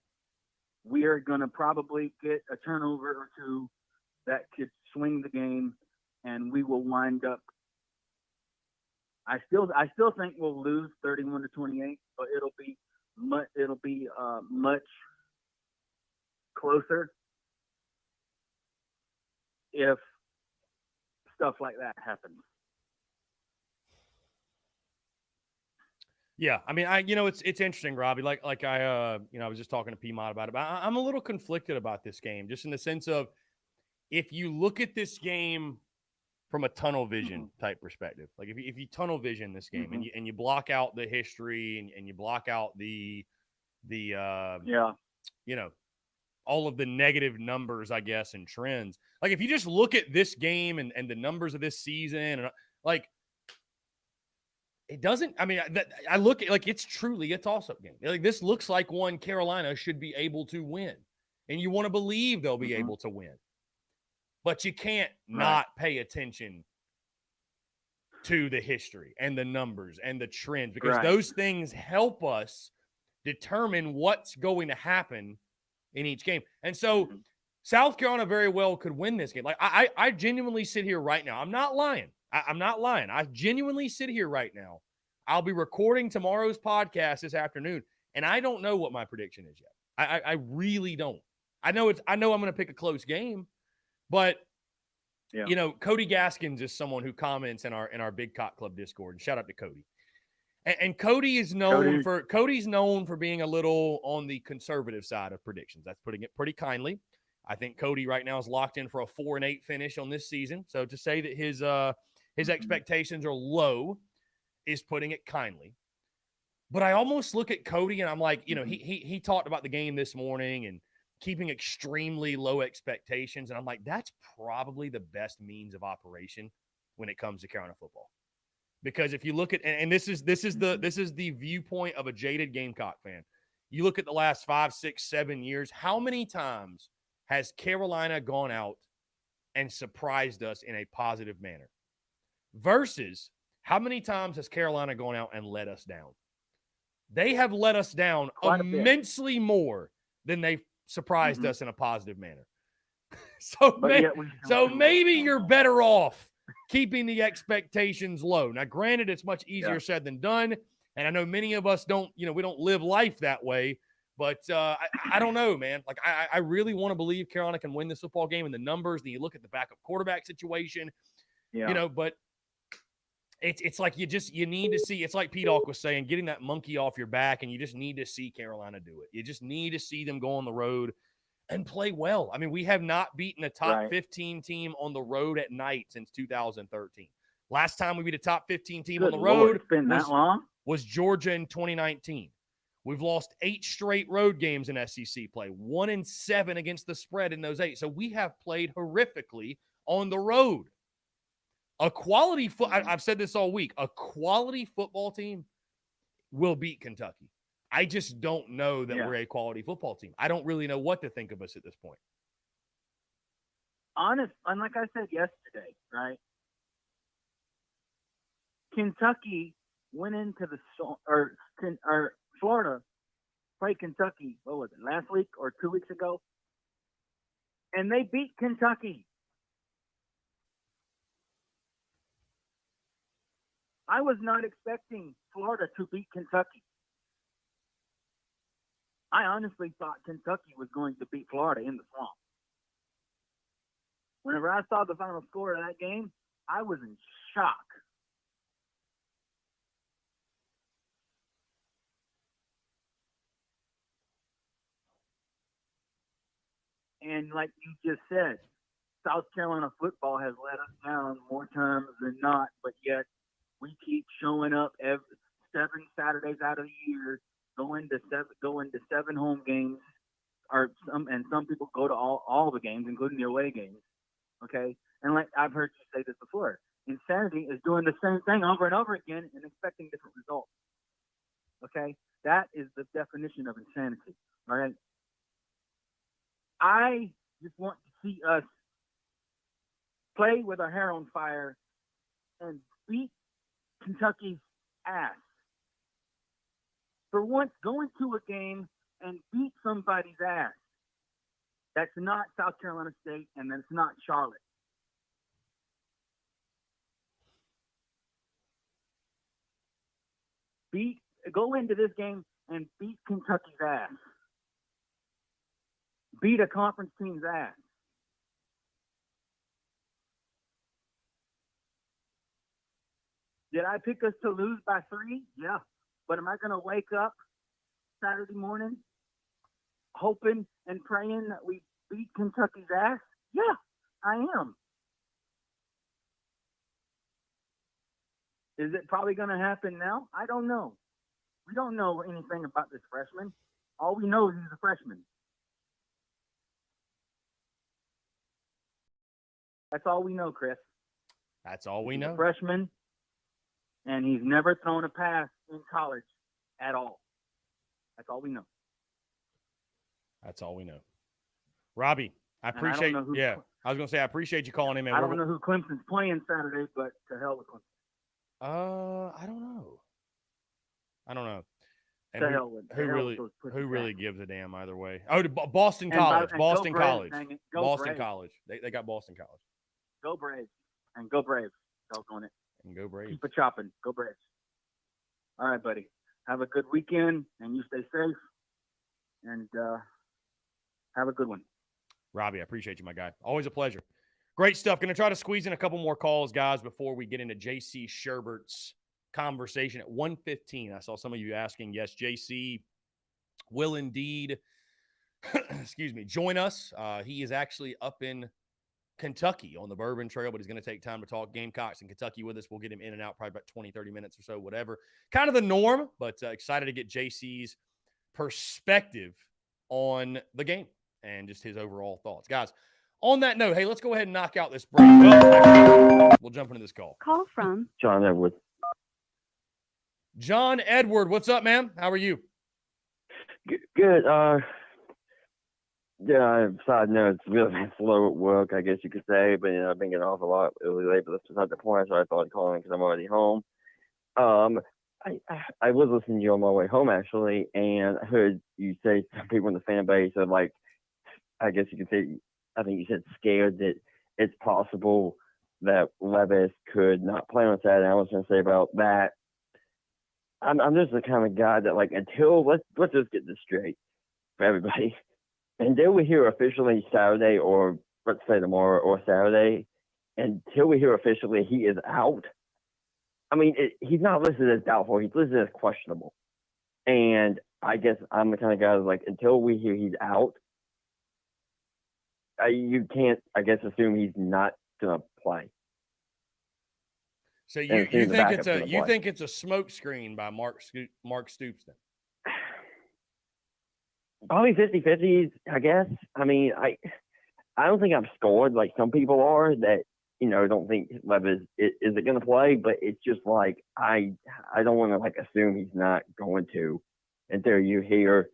we are going to probably get a turnover or two that could swing the game, and we will wind up. I still think we'll lose 31-28, but it'll be much closer if stuff like that happens. Yeah, I mean, it's interesting, Robbie. Like I was just talking to Piedmont about it. But I'm a little conflicted about this game, just in the sense of, if you look at this game from a tunnel vision type perspective, like if you tunnel vision this game and you block out the history and you block out the all of the negative numbers, I guess, and trends. Like, if you just look at this game and the numbers of this season, and like, it doesn't, I mean, I look at, like, it's truly a toss-up game. Like, this looks like one Carolina should be able to win, and you want to believe they'll be able to win, but you can't not pay attention to the history and the numbers and the trends, because those things help us determine what's going to happen in each game. And so South Carolina very well could win this game. Like, I genuinely sit here right now. I'm not lying. I'm not lying. I genuinely sit here right now. I'll be recording tomorrow's podcast this afternoon, and I don't know what my prediction is yet. I really don't. I know I'm going to pick a close game, but you know, Cody Gaskins is someone who comments in our Big Cock Club Discord. And shout out to Cody. And Cody is known Cody's known for being a little on the conservative side of predictions. That's putting it pretty kindly. I think Cody right now is locked in for a 4-8 finish on this season. So to say that his expectations are low is putting it kindly. But I almost look at Cody and I'm like, you know, he talked about the game this morning and keeping extremely low expectations. And I'm like, that's probably the best means of operation when it comes to Carolina football. Because if you look at, and this is the viewpoint of a jaded Gamecock fan. You look at the last 5, 6, 7 years, how many times has Carolina gone out and surprised us in a positive manner? Versus how many times has Carolina gone out and let us down? They have let us down immensely more than they've surprised us in a positive manner. So maybe you're better off keeping the expectations low. Now, granted, it's much easier said than done. And I know many of us don't, you know, we don't live life that way. But I don't know, man. Like, I really want to believe Carolina can win this football game, and the numbers, then you look at the backup quarterback situation, you know, but it's like you need to see. It's like Pete Alk was saying, getting that monkey off your back, and you just need to see Carolina do it. You just need to see them go on the road and play well. I mean, we have not beaten a top 15 team on the road at night since 2013. Last time we beat a top 15 team on the road was Georgia in 2019. We've lost 8 straight road games in SEC play, 1-7 against the spread in those 8. So we have played horrifically on the road. A quality I've said this all week. A quality football team will beat Kentucky. I just don't know that we're a quality football team. I don't really know what to think of us at this point. And like I said yesterday, right? Kentucky went into or Florida played Kentucky. What was it? Last week or 2 weeks ago, and they beat Kentucky. I was not expecting Florida to beat Kentucky. I honestly thought Kentucky was going to beat Florida in the swamp. Whenever I saw the final score of that game, I was in shock. And like you just said, South Carolina football has let us down more times than not, but yet we keep showing up 7 Saturdays out of the year, going to 7 home games, and some people go to all the games, including the away games. Okay, and like I've heard you say this before, insanity is doing the same thing over and over again and expecting different results. Okay, that is the definition of insanity. All right, I just want to see us play with our hair on fire and beat Kentucky's ass. For once, going to a game and beat somebody's ass. That's not South Carolina State, and that's not Charlotte. Go into this game and beat Kentucky's ass. Beat a conference team's ass. Did I pick us to lose by 3? Yeah. But am I going to wake up Saturday morning hoping and praying that we beat Kentucky's ass? Yeah, I am. Is it probably going to happen now? I don't know. We don't know anything about this freshman. All we know is he's a freshman. That's all we know, Chris. That's all we know. He's a freshman, and he's never thrown a pass in college at all. That's all we know. That's all we know. Robbie, I appreciate I was going to say, I appreciate you calling in, man. I don't know who Clemson's playing Saturday, but to hell with Clemson. I don't know. And who really gives a damn either way? Oh, Boston College. Boston College. Boston College. They got Boston College. Go Braves. And go Braves. Doggone it. And go Braves. Keep it chopping. Go Braves. All right, buddy. Have a good weekend, and you stay safe. And have a good one. Robbie, I appreciate you, my guy. Always a pleasure. Great stuff. Going to try to squeeze in a couple more calls, guys, before we get into JC Sherbert's conversation at 1:15. I saw some of you asking. Yes, JC will indeed, excuse me, join us. He is actually up in Kentucky on the Bourbon Trail, but he's going to take time to talk Gamecocks in Kentucky with us. We'll get him in and out probably about 20, 30 minutes or so, whatever. Kind of the norm, but excited to get JC's perspective on the game and just his overall thoughts. Guys, on that note, hey, let's go ahead and knock out this break. We'll jump into this call. Call from John Edward. John Edward, what's up, man? How are you? Good. Yeah, side note, it's really been slow at work, I guess you could say, but I've been getting off a lot really late, but that's beside the point, so I thought I'd call in because I'm already home. I was listening to you on my way home, actually, and I heard you say some people in the fan base are like, I guess you could say, I think you said scared that it's possible that Levis could not play on Saturday. I was going to say about that. I'm just the kind of guy that, like, until, let's just get this straight for everybody. Until we hear officially Saturday, or let's say tomorrow or Saturday, until we hear officially he is out, I mean, he's not listed as doubtful. He's listed as questionable. And I guess I'm the kind of guy that's like, until we hear he's out, you can't, I guess, assume he's not going to play. So you think it's a smoke screen by Mark Stoops then? Probably 50-50, I guess. I mean, I don't think I'm scored like some people are that, don't think Levis isn't going to play, but it's just like I don't want to like assume he's not going to until you hear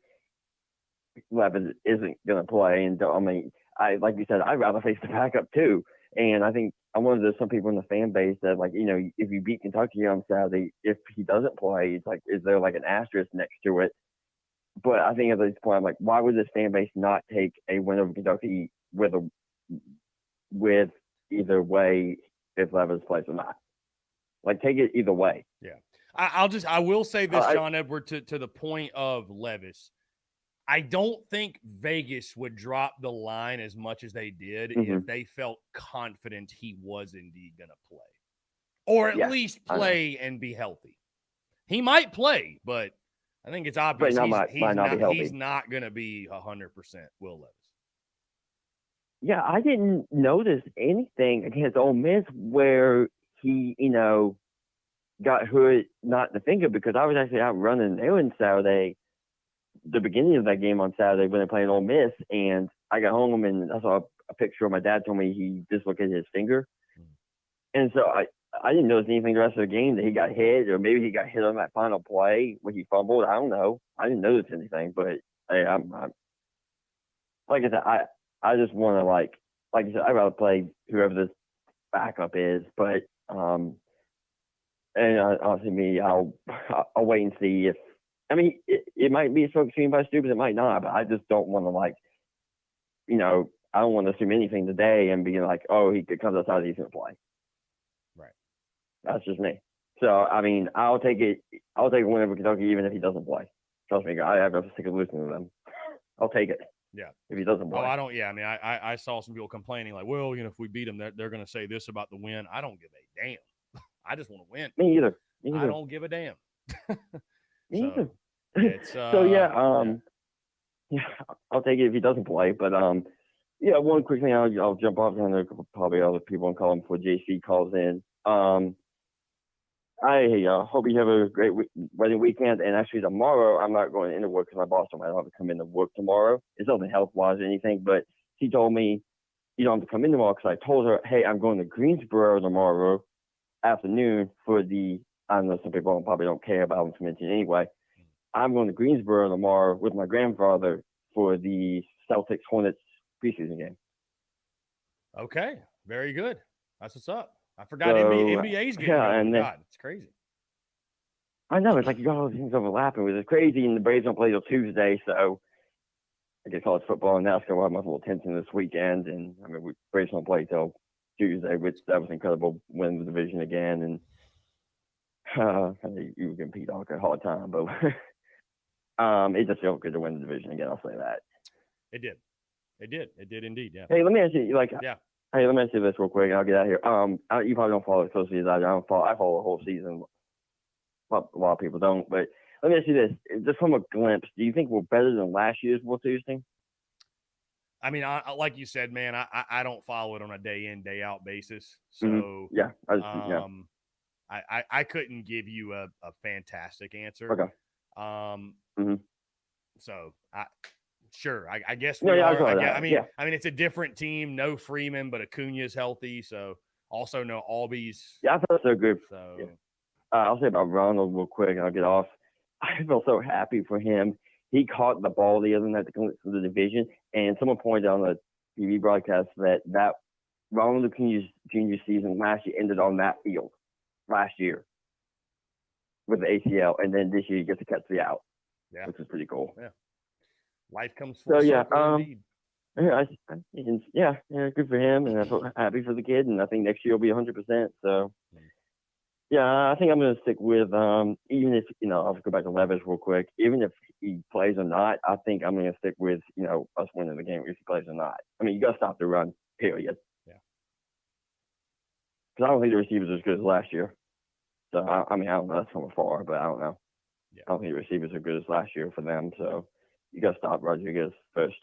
Levis isn't going to play. And I mean, like you said, I'd rather face the backup too. And I think I'm one of those some people in the fan base that, like, if you beat Kentucky on Saturday, if he doesn't play, it's like, is there like an asterisk next to it? But I think at this point, I'm like, why would this fan base not take a win over Kentucky with either way if Levis plays or not? Like, take it either way. Yeah. I will say this, John Edward, to the point of Levis. I don't think Vegas would drop the line as much as they did if they felt confident he was indeed going to play. Or at least play and be healthy. He might play, but I think it's obvious he's not going to be 100% Will Levis. Yeah, I didn't notice anything against Ole Miss where he, got hurt not in the finger, because I was actually out running errands Saturday, the beginning of that game on Saturday when they played Ole Miss, and I got home and I saw a picture of my dad told me he dislocated his finger. And so I didn't notice anything the rest of the game that he got hit, or maybe he got hit on that final play when he fumbled. I don't know. I didn't notice anything, but hey, I'm like I said, I just want to like I said, I'd rather play whoever this backup is, but and honestly, me, I'll wait and see if. I mean, it might be a smoke screen by Stoops, it might not, but I just don't want to I don't want to assume anything today and be like, oh, he comes outside, he's going to play. Right. That's just me. So, I mean, I'll take a win over Kentucky even if he doesn't play. Trust me, I have to stick of listening to them. I'll take it. Yeah. If he doesn't play. Oh, I don't. Yeah. I mean, I saw some people complaining like, well, if we beat them, they're going to say this about the win. I don't give a damn. I just want to win. Me either. I don't give a damn. Me either. It's, so yeah, I'll take it if he doesn't play. But yeah, one quick thing, I'll jump off. I know probably other people on call before JC calls in. I hope you have a great wedding weekend. And actually, tomorrow I'm not going into work because my boss told me I don't have to come into work tomorrow. It's nothing health-wise or anything, but she told me you don't have to come in tomorrow because I told her, hey, I'm going to Greensboro tomorrow afternoon for the. I know some people probably don't care about them to mention anyway. I'm going to Greensboro tomorrow with my grandfather for the Celtics Hornets preseason game. Okay, very good. That's what's up. I forgot NBA's getting going. God, it's crazy. I know, it's like you got all these things overlapping, which is crazy, and the Braves don't play till Tuesday, so I guess college football and NASCAR will have much more attention this weekend, and I mean, Braves don't play till Tuesday, which that was incredible. Win the division again, and you were giving Pete Dog a hard time, but it just felt good to win the division again. I'll say that. It did. It did. It did indeed. Yeah. Hey, let me ask you, Yeah. Hey, let me ask you this real quick, and I'll get out of here. You probably don't follow it closely as I do. I follow the whole season. Well, a lot of people don't, but let me ask you this: just from a glimpse, do you think we're better than last year's World Series team? I mean, I like you said, man, I don't follow it on a day in, day out basis. So Mm-hmm. Yeah, I couldn't give you a fantastic answer. Okay. So I guess we are. I mean, it's a different team. No Freeman, but Acuna's healthy. So also no Albies. Yeah, I felt so good. So yeah. I'll say about Ronald real quick, and I'll get off. I felt so happy for him. He caught the ball the other night to the division, and someone pointed out on the TV broadcast that Ronald Acuna's junior season last year ended on that field last year with the ACL, and then this year he gets to catch the out, which is pretty cool. Yeah, life comes full circle indeed. Yeah, good for him, and I'm happy for the kid, and I think next year will be 100%. So. Yeah, I think I'm going to stick with, even if, I'll go back to Levis real quick. Even if he plays or not, I think I'm going to stick with, us winning the game if he plays or not. I mean, you got to stop the run, period. Yeah. Because I don't think the receivers are as good as last year. So, I don't know. That's from afar, but I don't know. Yeah. I don't think the receivers are good as last year for them. So, you got to stop Rodriguez first.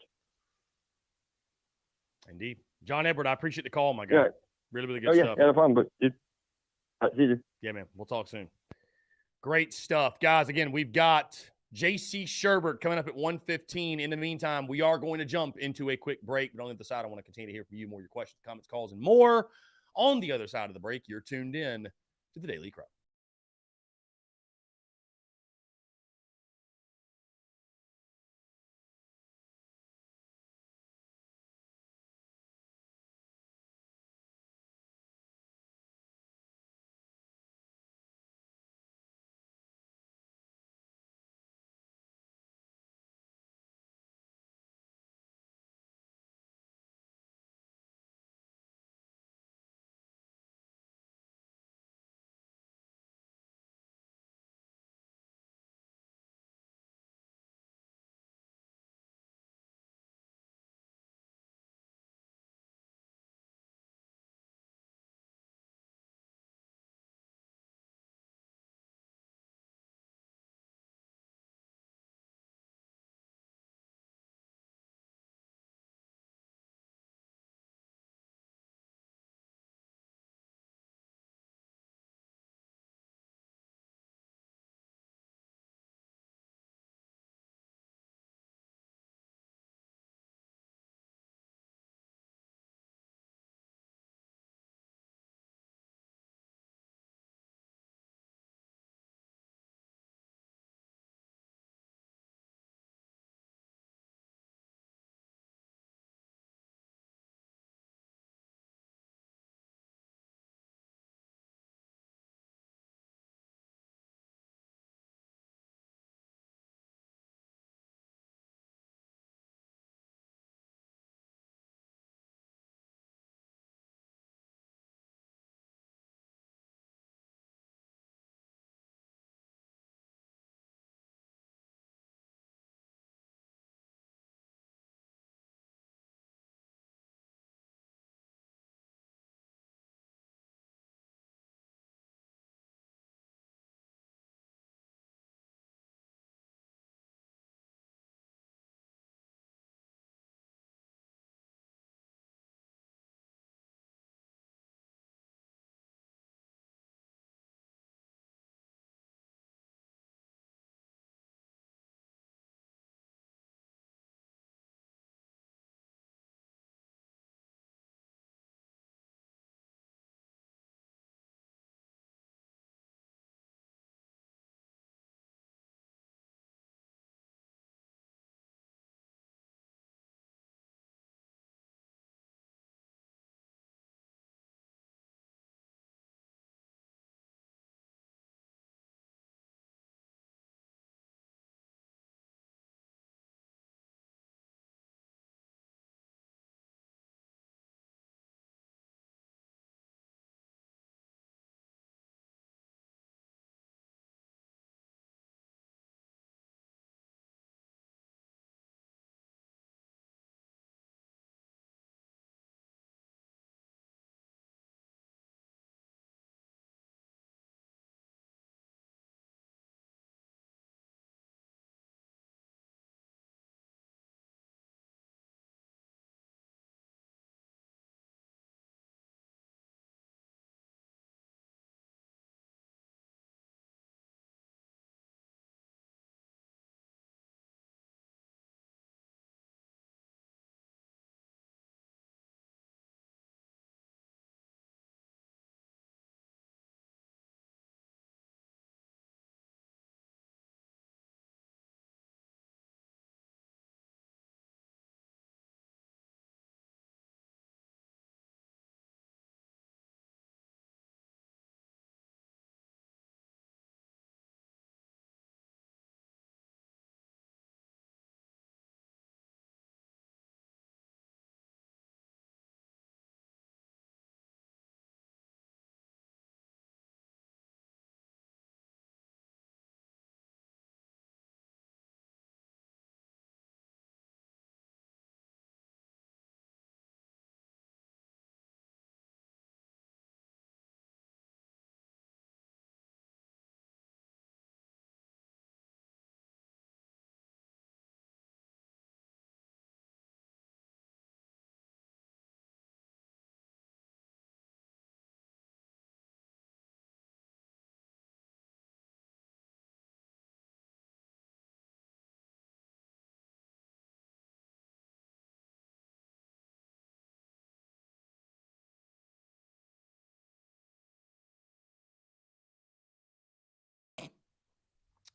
Indeed. John Edward, I appreciate the call, my guy. Yeah. Really, really good stuff. Yeah, no problem. But, dude, see you. Yeah, man. We'll talk soon. Great stuff. Guys, again, we've got J.C. Sherbert coming up at 1:15. In the meantime, we are going to jump into a quick break. But on the other side, I want to continue to hear from you, more your questions, comments, calls, and more. On the other side of the break, you're tuned in to the Daily Crow.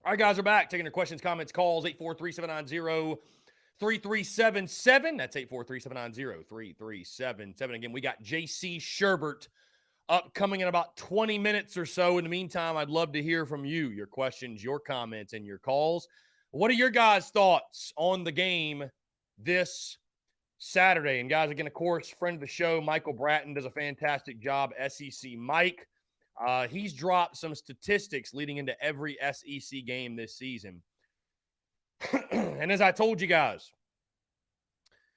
All right, guys, we're back. Taking your questions, comments, calls, 843-790-3377. That's 843-790-3377. Again, we got JC Sherbert upcoming in about 20 minutes or so. In the meantime, I'd love to hear from you, your questions, your comments, and your calls. What are your guys' thoughts on the game this Saturday? And guys, again, of course, friend of the show, Michael Bratton does a fantastic job. SEC Mike. He's dropped some statistics leading into every SEC game this season. And as I told you guys,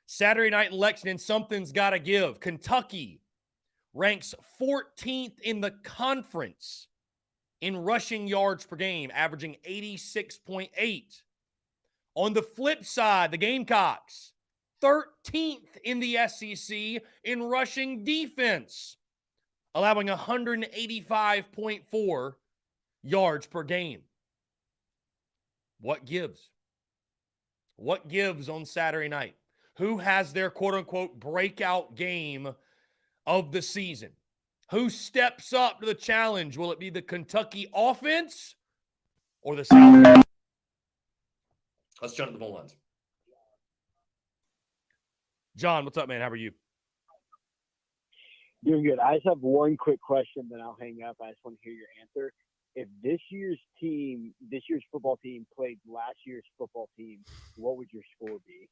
Saturday night in Lexington, something's got to give. Kentucky ranks 14th in the conference in rushing yards per game, averaging 86.8. On the flip side, the Gamecocks, 13th in the SEC in rushing defense, allowing 185.4 yards per game. What gives? What gives on Saturday night? Who has their quote-unquote breakout game of the season? Who steps up to the challenge? Will it be the Kentucky offense or the South? Let's jump to the phone lines. John, what's up, man? How are you? Doing good. I just have one quick question, then I'll hang up. I just want to hear your answer. If this year's football team played last year's football team, what would your score be?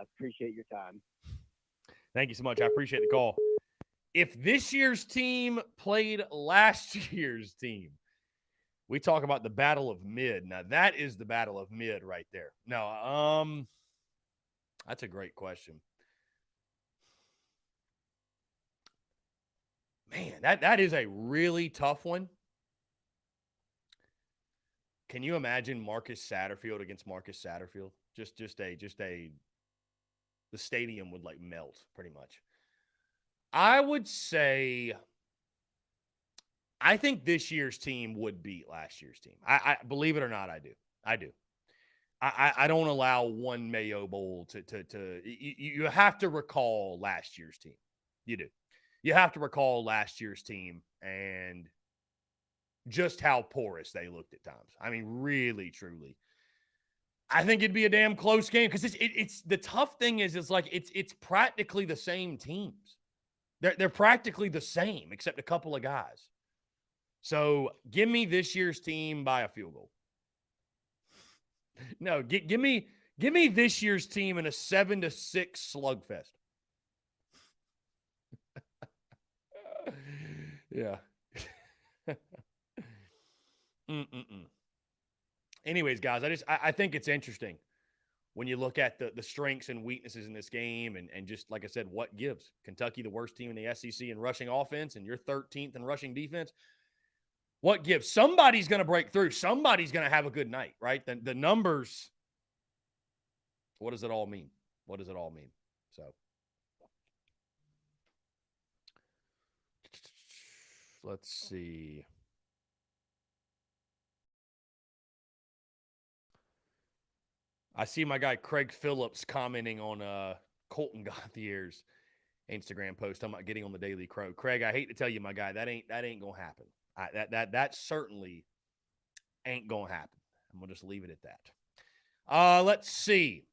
Appreciate your time. Thank you so much. I appreciate the call. If this year's team played last year's team, we talk about the battle of mid. Now, that is the battle of mid right there. No, that's a great question. Man, that is a really tough one. Can you imagine Marcus Satterfield against Marcus Satterfield? The stadium would like melt pretty much. I would say, I think this year's team would beat last year's team. I believe it or not, I do. I don't allow one Mayo Bowl to you have to recall last year's team. You do. You have to recall last year's team and just how porous they looked at times. I mean, really, truly. I think it'd be a damn close game because it's the tough thing is it's practically the same teams. They're practically the same except a couple of guys. So give me this year's team by a field goal. No, give me this year's team in a 7-6 slugfest. Yeah. Anyways, guys, I think it's interesting when you look at the strengths and weaknesses in this game and just, like I said, what gives. Kentucky, the worst team in the SEC in rushing offense, and you're 13th in rushing defense. What gives? Somebody's going to break through. Somebody's going to have a good night, right? The numbers, what does it all mean? What does it all mean? So let's see. I see my guy Craig Phillips commenting on Colton Gauthier's Instagram post talking about getting on the Daily Crow. Craig, I hate to tell you, my guy, that ain't gonna happen. That certainly ain't gonna happen. I'm gonna just leave it at that. Let's see.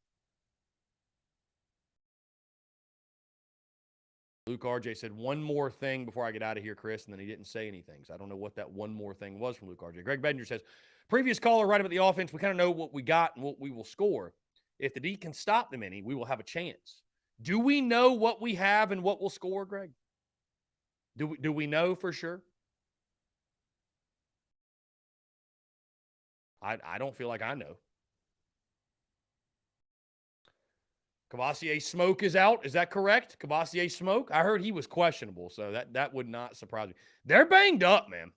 Luke RJ said one more thing before I get out of here, Chris, and then he didn't say anything. So I don't know what that one more thing was from Luke RJ. Greg Bedinger says, previous caller right about the offense, we kind of know what we got and what we will score. If the D can stop them any, we will have a chance. Do we know what we have and what we'll score, Greg? Do we know for sure? I don't feel like I know. Cavassier Smoke is out. Is that correct? Cavassier Smoke? I heard he was questionable, so that would not surprise me. They're banged up, man.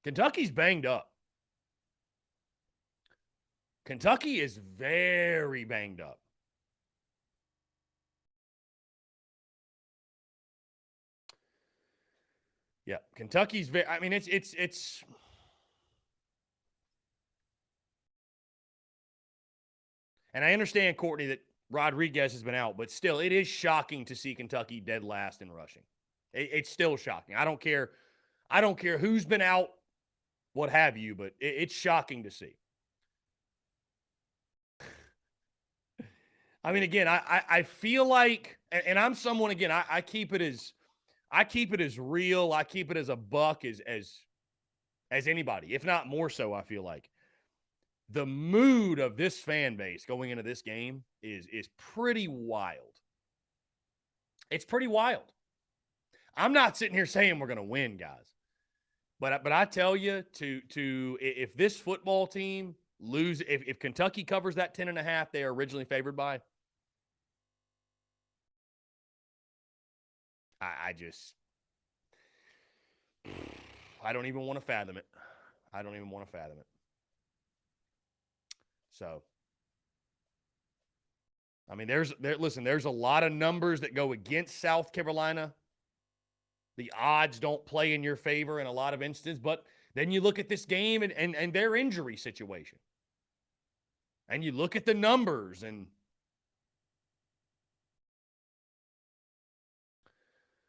Kentucky's banged up. Kentucky is very banged up. Yeah, Kentucky's very, I mean, it's and I understand, Courtney, that Rodriguez has been out, but still, it is shocking to see Kentucky dead last in rushing. It's still shocking. I don't care who's been out, what have you, but it's shocking to see. I mean, again, I feel like, and I'm someone, again, I keep it as real. I keep it as a buck as anybody, if not more so. I feel like the mood of this fan base going into this game is pretty wild. It's pretty wild. I'm not sitting here saying we're going to win, guys. But I tell you, if this football team if Kentucky covers that 10.5 they are originally favored by, I don't even want to fathom it. I don't even want to fathom it. So, I mean, there's a lot of numbers that go against South Carolina. The odds don't play in your favor in a lot of instances, but then you look at this game and their injury situation. And you look at the numbers, and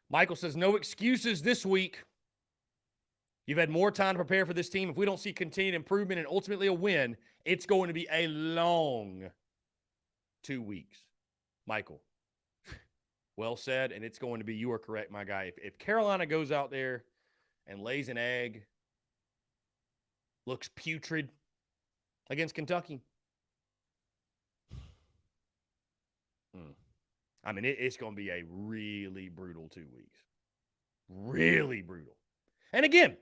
Michael says, no excuses this week. You've had more time to prepare for this team. If we don't see continued improvement and ultimately a win, it's going to be a long 2 weeks. Michael, well said, and it's going to be, you are correct, my guy. If Carolina goes out there and lays an egg, looks putrid against Kentucky, I mean, it's going to be a really brutal 2 weeks. Really brutal. And again,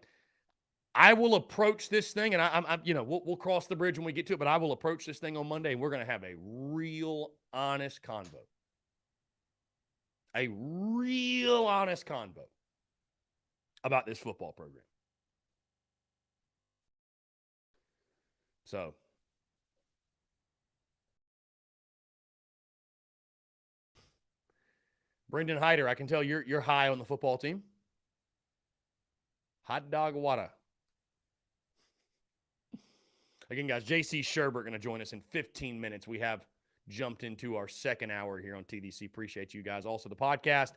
I will approach this thing, and I'm we'll cross the bridge when we get to it, but I will approach this thing on Monday, and we're going to have a real honest convo. A real honest convo about this football program. So, Brendan Hyder, I can tell you're high on the football team. Hot dog water. Again, guys, JC Sherbert going to join us in 15 minutes. We have jumped into our second hour here on TDC. Appreciate you guys. Also, the podcast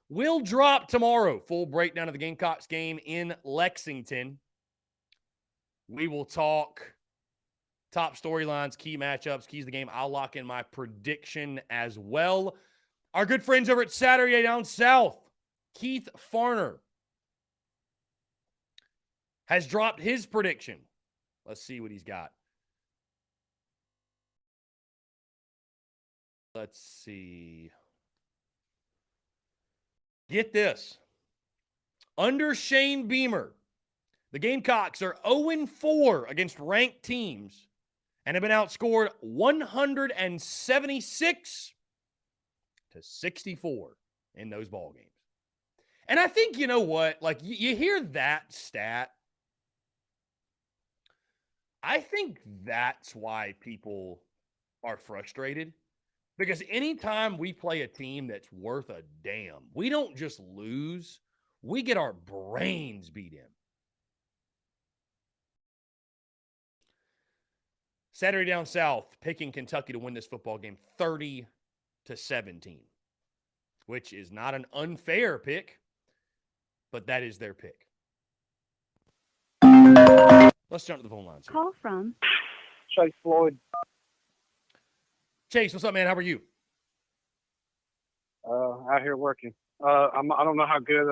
will drop tomorrow. Full breakdown of the Gamecocks game in Lexington. We will talk top storylines, key matchups, keys of the game. I'll lock in my prediction as well. Our good friends over at Saturday Down South, Keith Farner, has dropped his prediction. Let's see what he's got. Let's see. Get this. Under Shane Beamer, the Gamecocks are 0-4 against ranked teams and have been outscored 176 to 64 in those ball games. And I think, you know what? Like, you hear that stat. I think that's why people are frustrated. Because anytime we play a team that's worth a damn, we don't just lose. We get our brains beat in. Saturday Down South picking Kentucky to win this football game 30-17, which is not an unfair pick, but that is their pick. Let's jump to the phone lines. Call from Chase Floyd. Chase, what's up, man? How are you? Out here working. I don't know how good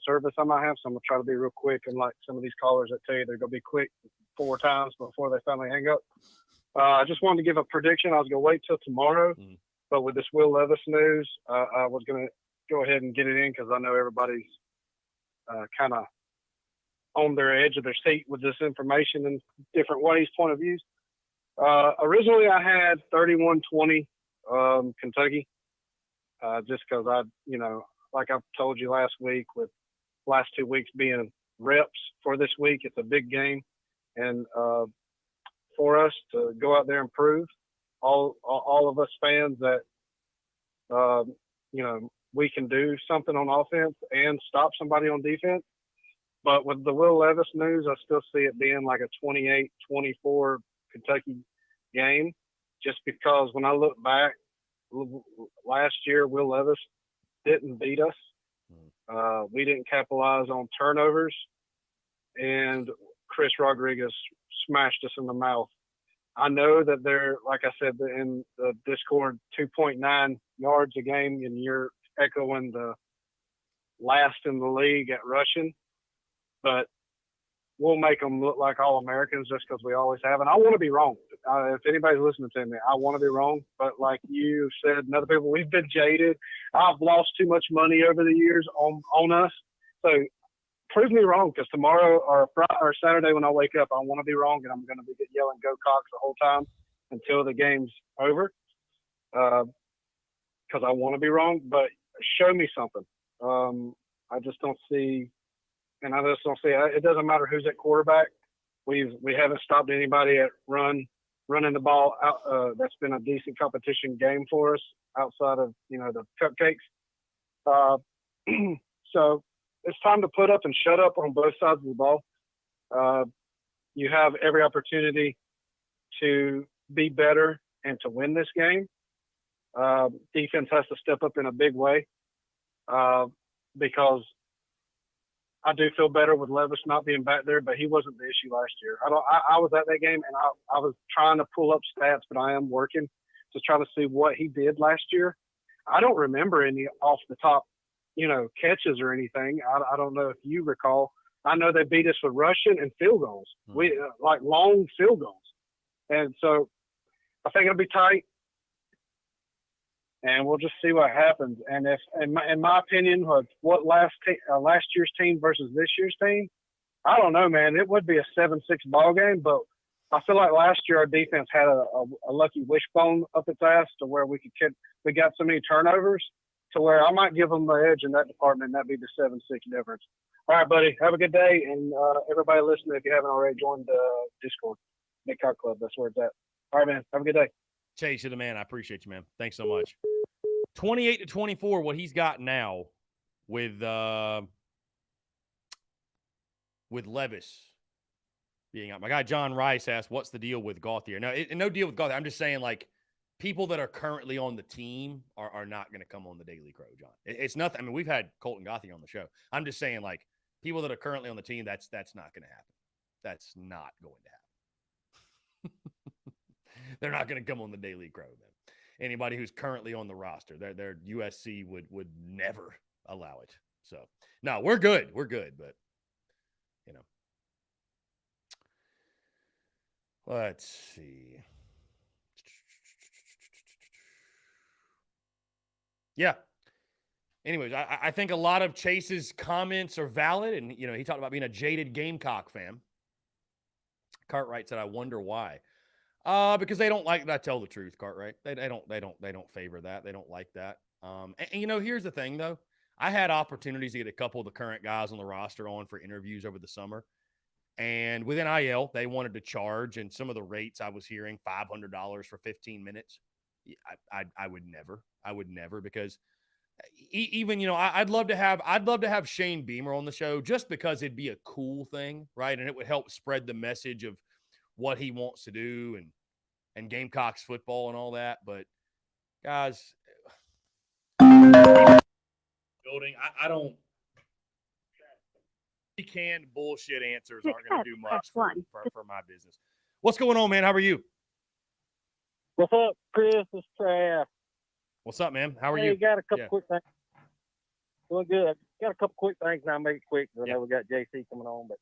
service I might have, so I'm gonna try to be real quick. And like some of these callers that tell you they're gonna be quick 4 times before they finally hang up. I just wanted to give a prediction. I was gonna wait till tomorrow, but with this Will Levis news, I was gonna go ahead and get it in because I know everybody's kind of on their edge of their seat with this information in different ways, point of views. Originally, I had 31-20 Kentucky, just because like I've told you last week, with last 2 weeks being reps for this week, it's a big game. And for us to go out there and prove, all of us fans that, we can do something on offense and stop somebody on defense. But with the Will Levis news, I still see it being like a 28-24 Kentucky game, just because when I look back last year, Will Levis didn't beat us. We didn't capitalize on turnovers, and Chris Rodriguez smashed us in the mouth I know that they're, like I said in the Discord, 2.9 yards a game, and you're echoing the last in the league at rushing. But we'll make them look like all Americans just because we always have. And I want to be wrong. If anybody's listening to me, I want to be wrong. But like you said, and other people, we've been jaded. I've lost too much money over the years on us. So prove me wrong, because tomorrow or Friday or Saturday when I wake up, I want to be wrong, and I'm going to be yelling "Go Cox" the whole time until the game's over, because I want to be wrong. But show me something. I just don't see. And I just don't see it. Doesn't matter who's at quarterback. We haven't stopped anybody at running the ball out. That's been a decent competition game for us outside of the cupcakes. So it's time to put up and shut up on both sides of the ball. You have every opportunity to be better and to win this game. Defense has to step up in a big way because I do feel better with Levis not being back there, but he wasn't the issue last year. I was at that game, and I was trying to pull up stats, but I am working to try to see what he did last year. I don't remember any off the top, catches or anything. I don't know if you recall. I know they beat us with rushing and field goals. We like long field goals, and so I think it'll be tight. And we'll just see what happens. And if, in my opinion, what last year's team versus this year's team, I don't know, man. It would be a 7-6 ball game, but I feel like last year our defense had a lucky wishbone up its ass to where we got so many turnovers to where I might give them the edge in that department. And that'd be the 7-6 difference. All right, buddy. Have a good day, and everybody listening, if you haven't already joined the Discord, Nick Cock Club. That's where it's at. All right, man. Have a good day. Chase, you're the man. I appreciate you, man. Thanks so much. 28-24, what he's got now with Levis being out. My guy John Rice asked, what's the deal with Gauthier? No, no deal with Gauthier. I'm just saying, like, people that are currently on the team are not going to come on the Daily Crow, John. It's nothing. I mean, we've had Colton Gauthier on the show. I'm just saying, like, people that are currently on the team, that's not going to happen. That's not going to happen. They're not going to come on the Daily Crow, man. Anybody who's currently on the roster, their USC would never allow it. So, no, we're good. We're good, but, let's see. Yeah. Anyways, I think a lot of Chase's comments are valid, and, he talked about being a jaded Gamecock fan. Cartwright said, I wonder why. Because they don't like that I tell the truth, Cartwright. They don't favor that. They don't like that. And here's the thing though. I had opportunities to get a couple of the current guys on the roster on for interviews over the summer. And with NIL, they wanted to charge, and some of the rates I was hearing, $500 for 15 minutes. I would never, because even, I'd love to have Shane Beamer on the show just because it'd be a cool thing, right? And it would help spread the message of what he wants to do and Gamecocks football and all that. But guys, building, I don't, canned bullshit answers aren't going to do much for my business. What's going on, man? How are you? What's up, Chris? It's Trav. What's up, man? How are you? you? Got a couple quick things. Doing good. Got a couple quick things, and I'll make it quick. I know we got JC coming on, but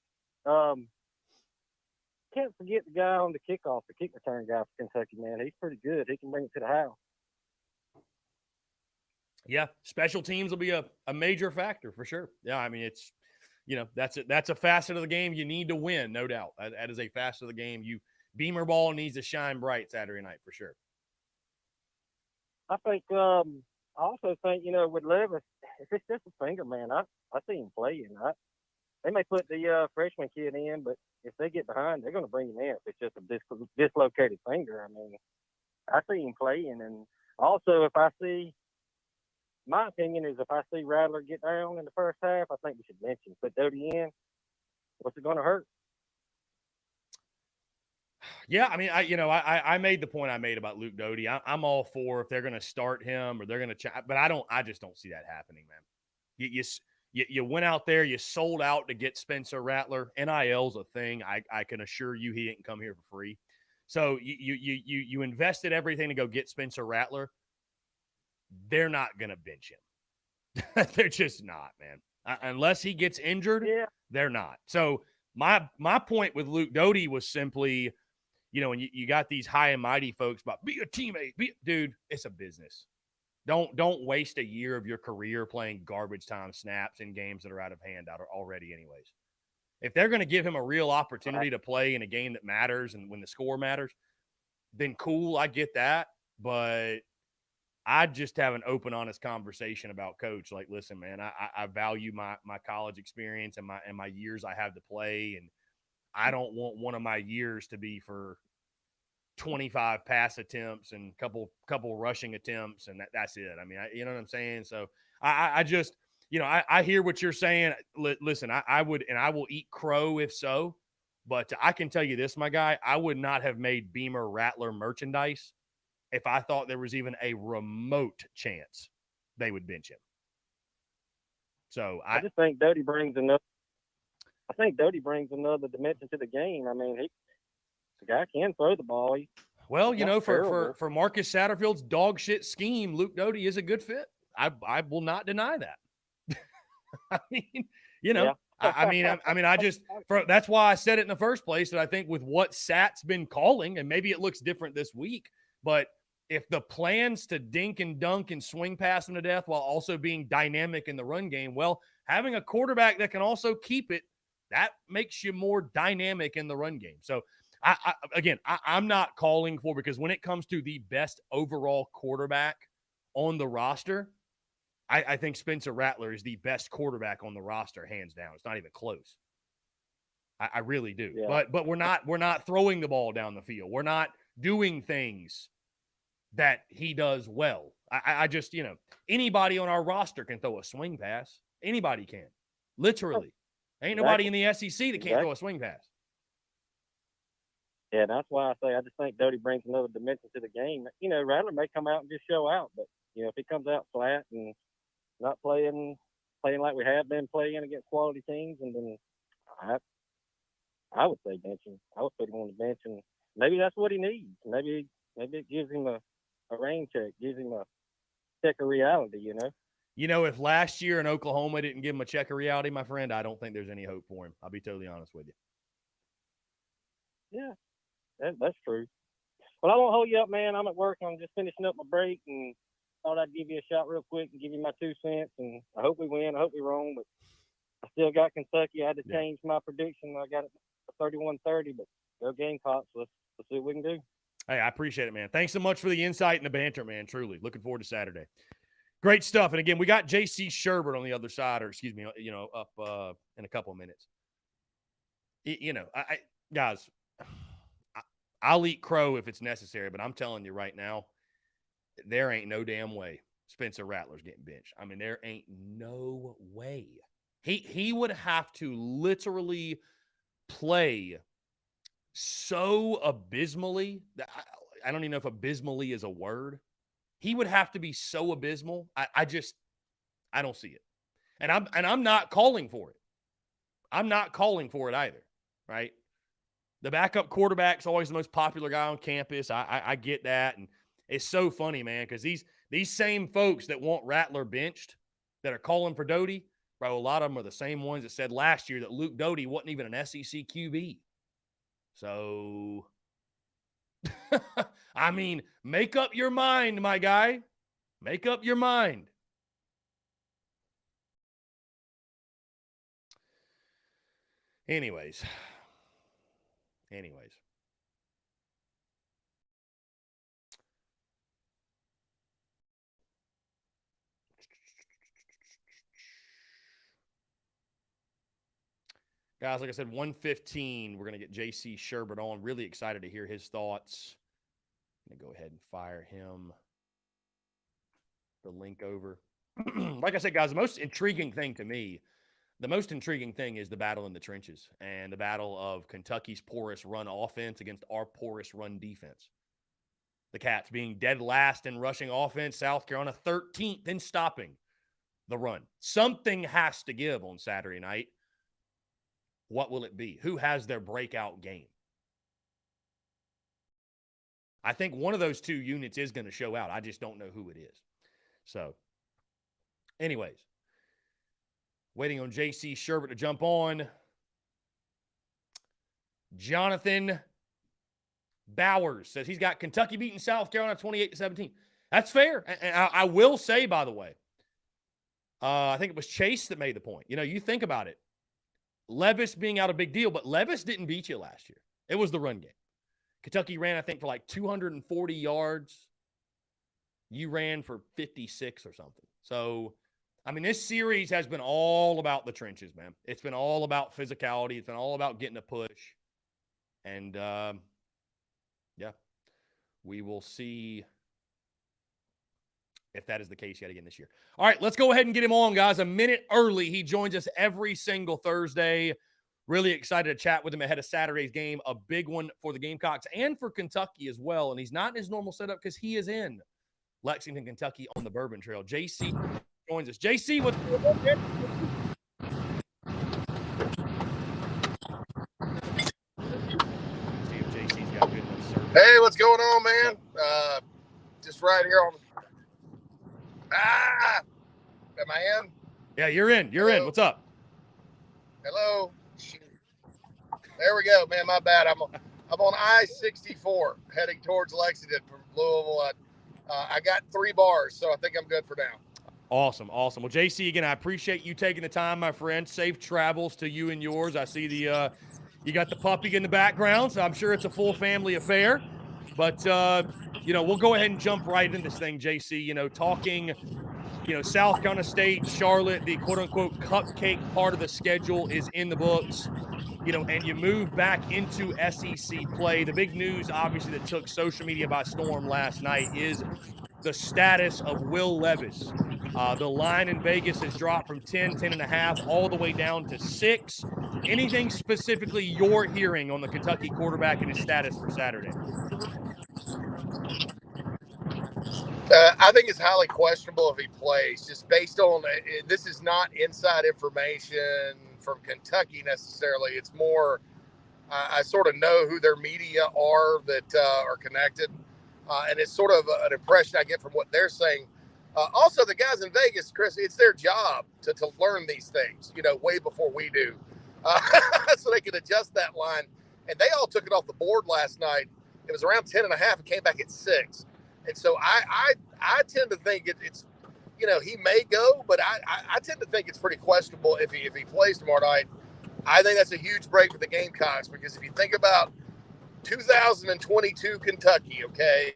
can't forget the guy on the kickoff, the kick return guy for Kentucky, man. He's pretty good. He can bring it to the house. Yeah, special teams will be a major factor for sure. Yeah, I mean, it's, that's a facet of the game you need to win, no doubt. That is a facet of the game. Beamer ball needs to shine bright Saturday night for sure. I think, I also think, with Levis, if it's just a finger, man, I see him playing. They may put the freshman kid in, but if they get behind, they're going to bring him in if it's just a dislocated finger. I mean, I see him playing. And also, my opinion is if I see Rattler get down in the first half, I think we should bench him. Put Doty in. What's it going to hurt? Yeah, I mean, I made the point I made about Luke Doty. I'm all for if they're going to start him or they're going to but I just don't see that happening, man. You went out there, you sold out to get Spencer Rattler. NIL's a thing. I can assure you he didn't come here for free. So you invested everything to go get Spencer Rattler. They're not going to bench him. They're just not, man. Unless he gets injured, they're not. So my point with Luke Doty was simply, when you got these high and mighty folks about be a teammate, dude, it's a business. Don't waste a year of your career playing garbage time snaps in games that are out of hand already anyways. If they're going to give him a real opportunity to play in a game that matters and when the score matters, then cool, I get that. But I just have an open, honest conversation about coach. Like, listen, man, I value my college experience and my years I have to play, and I don't want one of my years to be for 25 pass attempts and couple rushing attempts, and that's it. I mean, you know what I'm saying? So I just, I hear what you're saying. Listen, I would, and I will eat crow if so, but I can tell you this, my guy, I would not have made Beamer Rattler merchandise if I thought there was even a remote chance they would bench him. So I just think Doty brings another. I think Doty brings another dimension to the game. I mean, the guy can throw the ball. He's for Marcus Satterfield's dog shit scheme, Luke Doty is a good fit. I will not deny that. I mean, that's why I said it in the first place, that I think with what Sat's been calling, and maybe it looks different this week, but if the plans to dink and dunk and swing pass him to death while also being dynamic in the run game, well, having a quarterback that can also keep it, that makes you more dynamic in the run game. So, I'm not calling for, because when it comes to the best overall quarterback on the roster, I think Spencer Rattler is the best quarterback on the roster, hands down. It's not even close. I really do. Yeah. But we're not throwing the ball down the field. We're not doing things that he does well. I just, anybody on our roster can throw a swing pass. Anybody can. Literally. Ain't nobody in the SEC that can't throw a swing pass. Yeah, that's why I say I just think Doty brings another dimension to the game. Rattler may come out and just show out, but, if he comes out flat and not playing like we have been playing against quality teams, and then I would say bench him. I would put him on the bench, and maybe that's what he needs. Maybe it gives him a rain check, gives him a check of reality, if last year in Oklahoma didn't give him a check of reality, my friend, I don't think there's any hope for him. I'll be totally honest with you. Yeah, that's true. Well, I won't hold you up, man. I'm at work. I'm just finishing up my break, and thought I'd give you a shot real quick and give you my 2 cents. And I hope we win. I hope we're wrong, but I still got Kentucky. I had to change my prediction. I got it 31-30, but go Gamecocks. Let's see what we can do. Hey, I appreciate it, man. Thanks so much for the insight and the banter, man. Truly. Looking forward to Saturday. Great stuff. And again, we got JC Sherbert on the other side, or excuse me, up in a couple of minutes. Guys, I'll eat crow if it's necessary, but I'm telling you right now, there ain't no damn way Spencer Rattler's getting benched. I mean, there ain't no way. He would have to literally play so abysmally that I don't even know if abysmally is a word. He would have to be so abysmal. I don't see it. And I'm not calling for it. I'm not calling for it either, right? The backup quarterback's always the most popular guy on campus. I get that. And it's so funny, man, because these same folks that want Rattler benched, that are calling for Doty, bro, a lot of them are the same ones that said last year that Luke Doty wasn't even an SEC QB. So, I mean, make up your mind, my guy. Make up your mind. Anyways. Guys, like I said, 1:15, we're going to get JC Sherbert on. Really excited to hear his thoughts. I'm going to go ahead and fire him the link over. Like I said, guys, the most intriguing thing to me, is the battle in the trenches and the battle of Kentucky's porous run offense against our porous run defense. The Cats being dead last in rushing offense, South Carolina 13th in stopping the run. Something has to give on Saturday night. What will it be? Who has their breakout game? I think one of those two units is going to show out. I just don't know who it is. So, anyways, waiting on J.C. Sherbert to jump on. Jonathan Bowers says he's got Kentucky beating South Carolina 28-17. That's fair. And I will say, by the way, I think it was Chase that made the point. You think about it. Levis being out a big deal, but Levis didn't beat you last year. It was the run game. Kentucky ran, I think, for like 240 yards. You ran for 56 or something. So, I mean, this series has been all about the trenches, man. It's been all about physicality. It's been all about getting a push. And, yeah, we will see if that is the case yet again this year. All right, let's go ahead and get him on, guys. A minute early. He joins us every single Thursday. Really excited to chat with him ahead of Saturday's game, a big one for the Gamecocks and for Kentucky as well. And he's not in his normal setup because he is in Lexington, Kentucky on the Bourbon Trail. JC joins us. JC, what's going on, man? See if JC's got good enough service. Hey, what's going on, man? Just right here on. Am I in? Yeah, you're in. You're in. What's up? Hello. There we go, man. My bad. I'm on I-64 heading towards Lexington from Louisville. I got 3 bars, so I think I'm good for now. Awesome. Well, JC, again, I appreciate you taking the time, my friend. Safe travels to you and yours. I see you got the puppy in the background, so I'm sure it's a full family affair. But, we'll go ahead and jump right into this thing, JC. Talking, South Carolina State, Charlotte, the quote-unquote cupcake part of the schedule is in the books. And you move back into SEC play. The big news, obviously, that took social media by storm last night is the status of Will Levis. The line in Vegas has dropped from 10.5, all the way down to 6. Anything specifically you're hearing on the Kentucky quarterback and his status for Saturday? I think it's highly questionable if he plays, just based on this is not inside information from Kentucky necessarily. It's more I sort of know who their media are that are connected, and it's sort of an impression I get from what they're saying. Also, the guys in Vegas, Chris, it's their job to learn these things, way before we do, so they can adjust that line. And they all took it off the board last night. It was around 10.5 and came back at 6. And so I tend to think it's, he may go, but I tend to think it's pretty questionable if he plays tomorrow night. I think that's a huge break for the Gamecocks, because if you think about 2022 Kentucky, okay,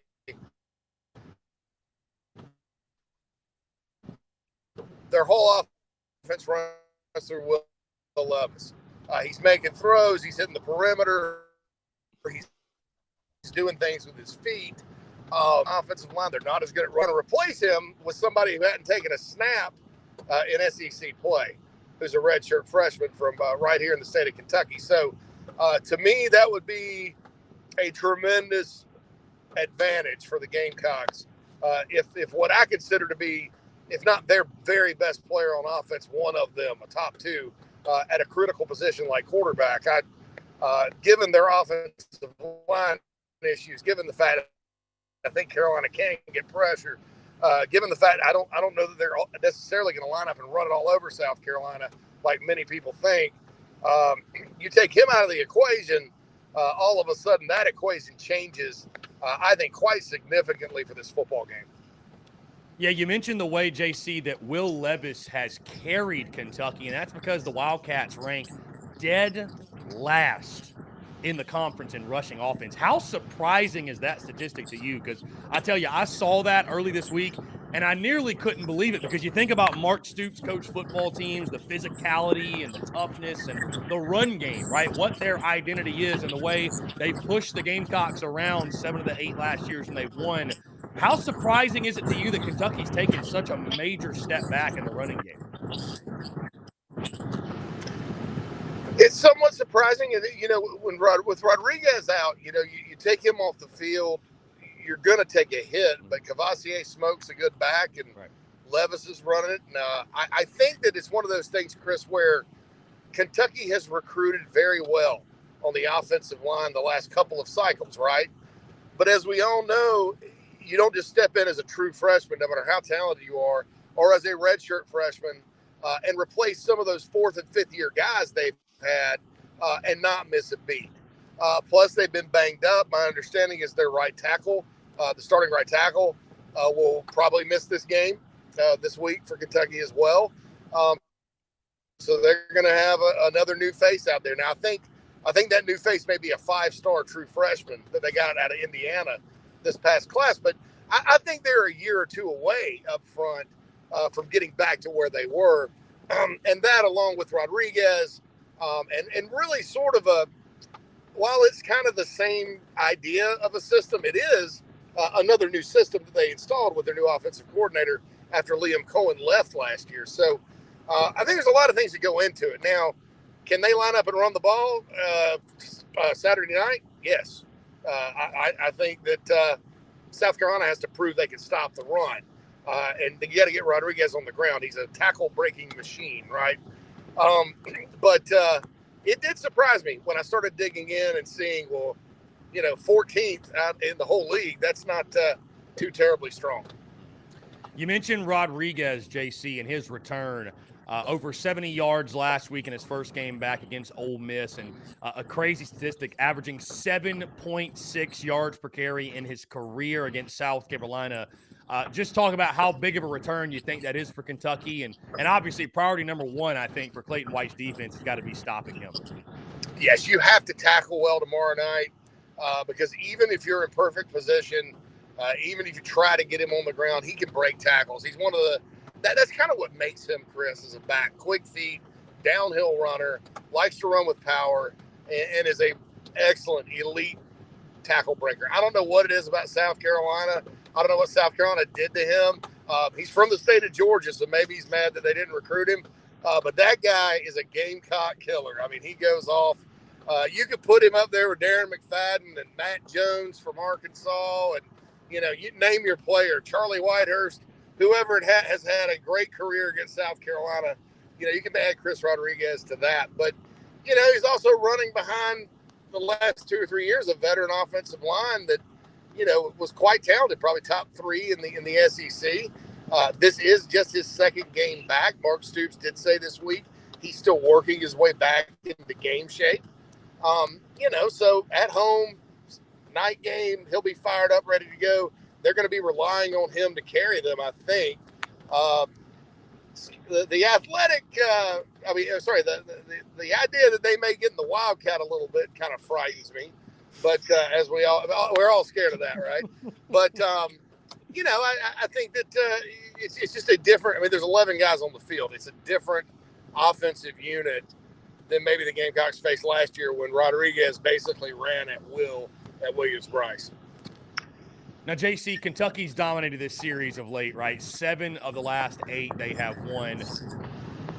their whole offense runs through Will Levis. He's making throws. He's hitting the perimeter. He's doing things with his feet. Offensive line, they're not as good at running. Replace him with somebody who hadn't taken a snap in SEC play, who's a redshirt freshman from right here in the state of Kentucky. So, to me, that would be a tremendous advantage for the Gamecocks. If what I consider to be, if not their very best player on offense, one of them, a top 2, at a critical position like quarterback, given their offensive line issues, given the fact I think Carolina can get pressure, given the fact I don't know that they're necessarily going to line up and run it all over South Carolina like many people think. You take him out of the equation, all of a sudden that equation changes, I think, quite significantly for this football game. Yeah, you mentioned the way, JC, that Will Levis has carried Kentucky, and that's because the Wildcats rank dead last in the conference in rushing offense. How surprising is that statistic to you? Because I tell you, I saw that early this week, and I nearly couldn't believe it, because you think about Mark Stoops' coach football teams, the physicality and the toughness and the run game, right? What their identity is and the way they pushed the Gamecocks around 7 of the 8 last years when they won. How surprising is it to you that Kentucky's taken such a major step back in the running game? It's somewhat surprising, when with Rodriguez out, you take him off the field, you're going to take a hit, but Cavassier smokes a good back, and right. Levis is running it. And I think that it's one of those things, Chris, where Kentucky has recruited very well on the offensive line the last couple of cycles, right? But as we all know, you don't just step in as a true freshman, no matter how talented you are, or as a redshirt freshman, and replace some of those 4th and 5th year guys they've had and not miss a beat. Plus, they've been banged up. My understanding is their right tackle, the starting right tackle, will probably miss this game this week for Kentucky as well. So they're going to have another new face out there. Now, I think that new face may be a 5-star true freshman that they got out of Indiana this past class. But I think they're a year or two away up front from getting back to where they were. And that, along with Rodriguez, and really sort of while it's kind of the same idea of a system, it is another new system that they installed with their new offensive coordinator after Liam Cohen left last year. So I think there's a lot of things that go into it. Now, can they line up and run the ball Saturday night? Yes. I think that South Carolina has to prove they can stop the run. And you got to get Rodriguez on the ground. He's a tackle-breaking machine, right? But it did surprise me when I started digging in and seeing, 14th out in the whole league. That's not too terribly strong. You mentioned Rodriguez, JC, and his return. Over 70 yards last week in his first game back against Ole Miss, and a crazy statistic, averaging 7.6 yards per carry in his career against South Carolina. Just talk about how big of a return you think that is for Kentucky, and obviously priority number one, I think, for Clayton White's defense has got to be stopping him. Yes, you have to tackle well tomorrow night because even if you're in perfect position, even if you try to get him on the ground, he can break tackles. He's one of that's kind of what makes him, Chris, as a back. Quick feet, downhill runner, likes to run with power, and is a excellent elite tackle breaker. I don't know what it is about South Carolina. I don't know what South Carolina did to him. He's from the state of Georgia, so maybe he's mad that they didn't recruit him. But that guy is a Gamecock killer. I mean, he goes off. You could put him up there with Darren McFadden and Matt Jones from Arkansas, and you name your player, Charlie Whitehurst, whoever has had a great career against South Carolina. You can add Chris Rodriguez to that. But he's also running behind the last 2 or 3 years a veteran offensive line that was quite talented, probably top 3 in the SEC. This is just his second game back. Mark Stoops did say this week he's still working his way back into game shape. So at home, night game, he'll be fired up, ready to go. They're going to be relying on him to carry them, I think. The athletic, the idea that they may get in the Wildcat a little bit kind of frightens me. But as we're all scared of that, right? But, I think that it's just a different, there's 11 guys on the field. It's a different offensive unit than maybe the Gamecocks faced last year when Rodriguez basically ran at will at Williams-Brice. Now, JC, Kentucky's dominated this series of late, right? 7 of the last 8 they have won.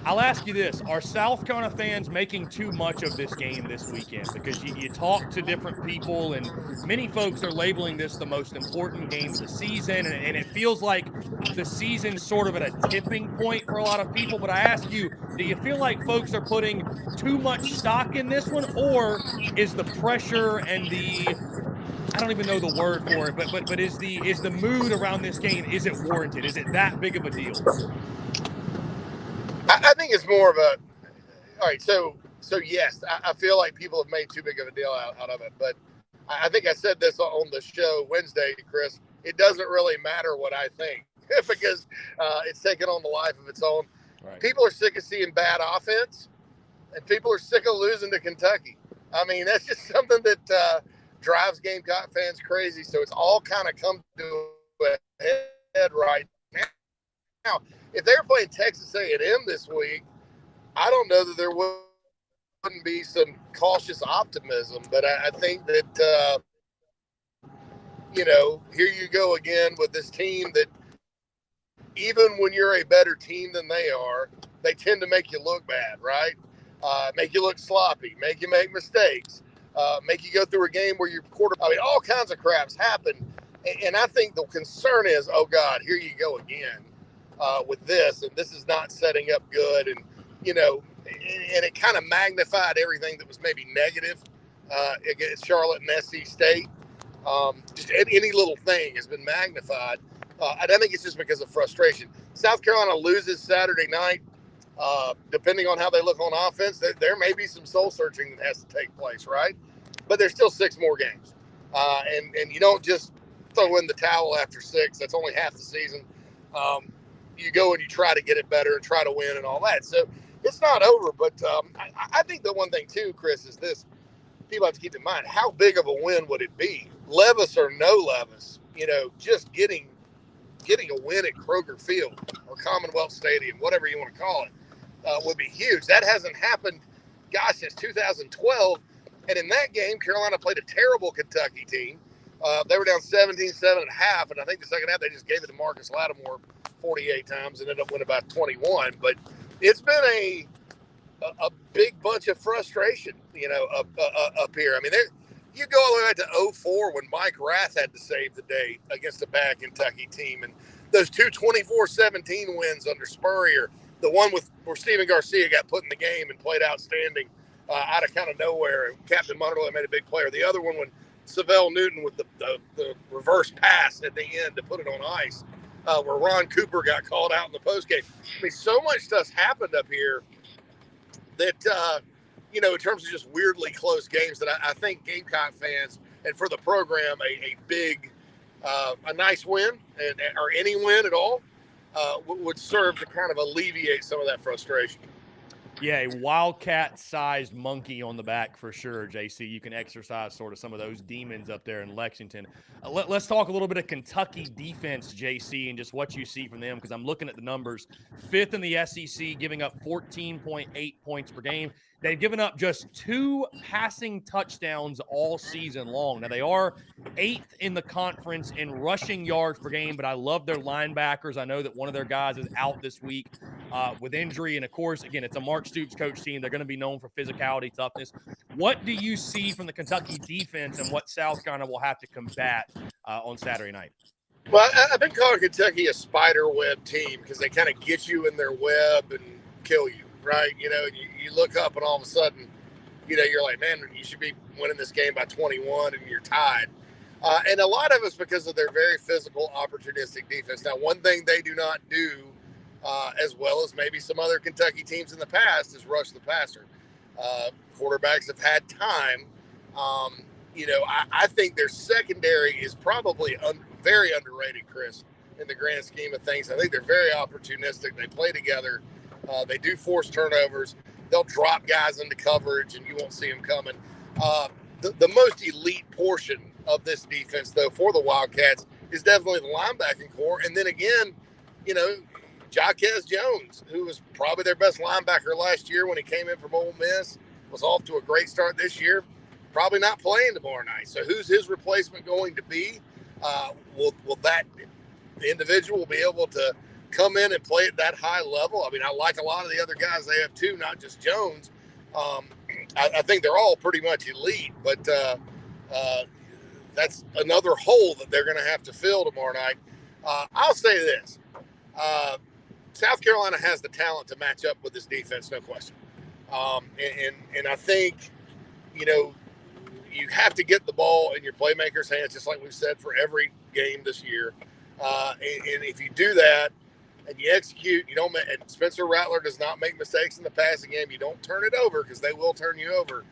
I'll ask you this. Are South Carolina fans making too much of this game this weekend? Because you talk to different people, and many folks are labeling this the most important game of the season, and it feels like the season's sort of at a tipping point for a lot of people. But I ask you, do you feel like folks are putting too much stock in this one, or is the pressure and I don't even know the word for it, but is the mood around this game, is it warranted? Is it that big of a deal? I think it's more of all right. So yes, I feel like people have made too big of a deal out of it. But I think I said this on the show Wednesday, Chris. It doesn't really matter what I think because it's taken on the life of its own. Right. People are sick of seeing bad offense, and people are sick of losing to Kentucky. That's just something that drives Gamecock fans crazy. So it's all kind of come to a head right now. If they were playing Texas A&M this week, I don't know that there wouldn't be some cautious optimism. But I think that, here you go again with this team that even when you're a better team than they are, they tend to make you look bad, right? Make you look sloppy, make you make mistakes, make you go through a game where your all kinds of craps happen. And I think the concern is, oh, God, here you go again. With this, and this is not setting up good, and and it kind of magnified everything that was maybe negative against Charlotte and SC State. Just any little thing has been magnified. And I think it's just because of frustration. South Carolina loses Saturday night. Depending on how they look on offense, there may be some soul searching that has to take place, right? But there's still 6 more games. And you don't just throw in the towel after 6. That's only half the season. You go and you try to get it better and try to win and all that. So it's not over. But I think the one thing, too, Chris, is this. People have to keep in mind, how big of a win would it be? Levis or no Levis, just getting a win at Kroger Field or Commonwealth Stadium, whatever you want to call it, would be huge. That hasn't happened, gosh, since 2012. And in that game, Carolina played a terrible Kentucky team. They were down 17-7 at half, and I think the second half they just gave it to Marcus Lattimore 48 times and ended up winning by 21. But it's been a big bunch of frustration, up here. I mean, you go all the way back to 2004 when Mike Rath had to save the day against a bad Kentucky team. And those 2 24-17 wins under Spurrier, the one where Stephen Garcia got put in the game and played outstanding out of kind of nowhere. And Captain Munderland made a big player. The other one when Savell Newton with the reverse pass at the end to put it on ice, where Ron Cooper got called out in the postgame. I mean, so much stuff's happened up here that, in terms of just weirdly close games that I think Gamecock fans and for the program, a big, a nice win or any win at all would serve to kind of alleviate some of that frustration. Yeah, a Wildcat-sized monkey on the back for sure, JC. You can exercise sort of some of those demons up there in Lexington. Let's talk a little bit of Kentucky defense, JC, and just what you see from them, because I'm looking at the numbers. 5th in the SEC, giving up 14.8 points per game. They've given up just 2 passing touchdowns all season long. Now, they are 8th in the conference in rushing yards per game, but I love their linebackers. I know that one of their guys is out this week with injury. And, of course, again, it's a Mark Stoops coach team. They're going to be known for physicality, toughness. What do you see from the Kentucky defense and what South Carolina will have to combat on Saturday night? Well, I've been calling Kentucky a spider web team because they kind of get you in their web and kill you, right? You look up and all of a sudden, you're like, man, you should be winning this game by 21 and you're tied. And a lot of it's because of their very physical, opportunistic defense. Now, one thing they do not do as well as maybe some other Kentucky teams in the past is rush the passer. Quarterbacks have had time. I think their secondary is probably very underrated, Chris, in the grand scheme of things. I think they're very opportunistic. They play together. They do force turnovers. They'll drop guys into coverage, and you won't see them coming. The most elite portion of this defense, though, for the Wildcats is definitely the linebacking core. And then again, Jaquez Jones, who was probably their best linebacker last year when he came in from Ole Miss, was off to a great start this year. Probably not playing tomorrow night. So who's his replacement going to be? Will that individual be able to come in and play at that high level? I mean, I like a lot of the other guys they have too, not just Jones. I think they're all pretty much elite, but that's another hole that they're going to have to fill tomorrow night. I'll say this. South Carolina has the talent to match up with this defense, no question. And I think, you have to get the ball in your playmakers' hands, just like we've said for every game this year. And if you do that and you execute, and Spencer Rattler does not make mistakes in the passing game, you don't turn it over because they will turn you over.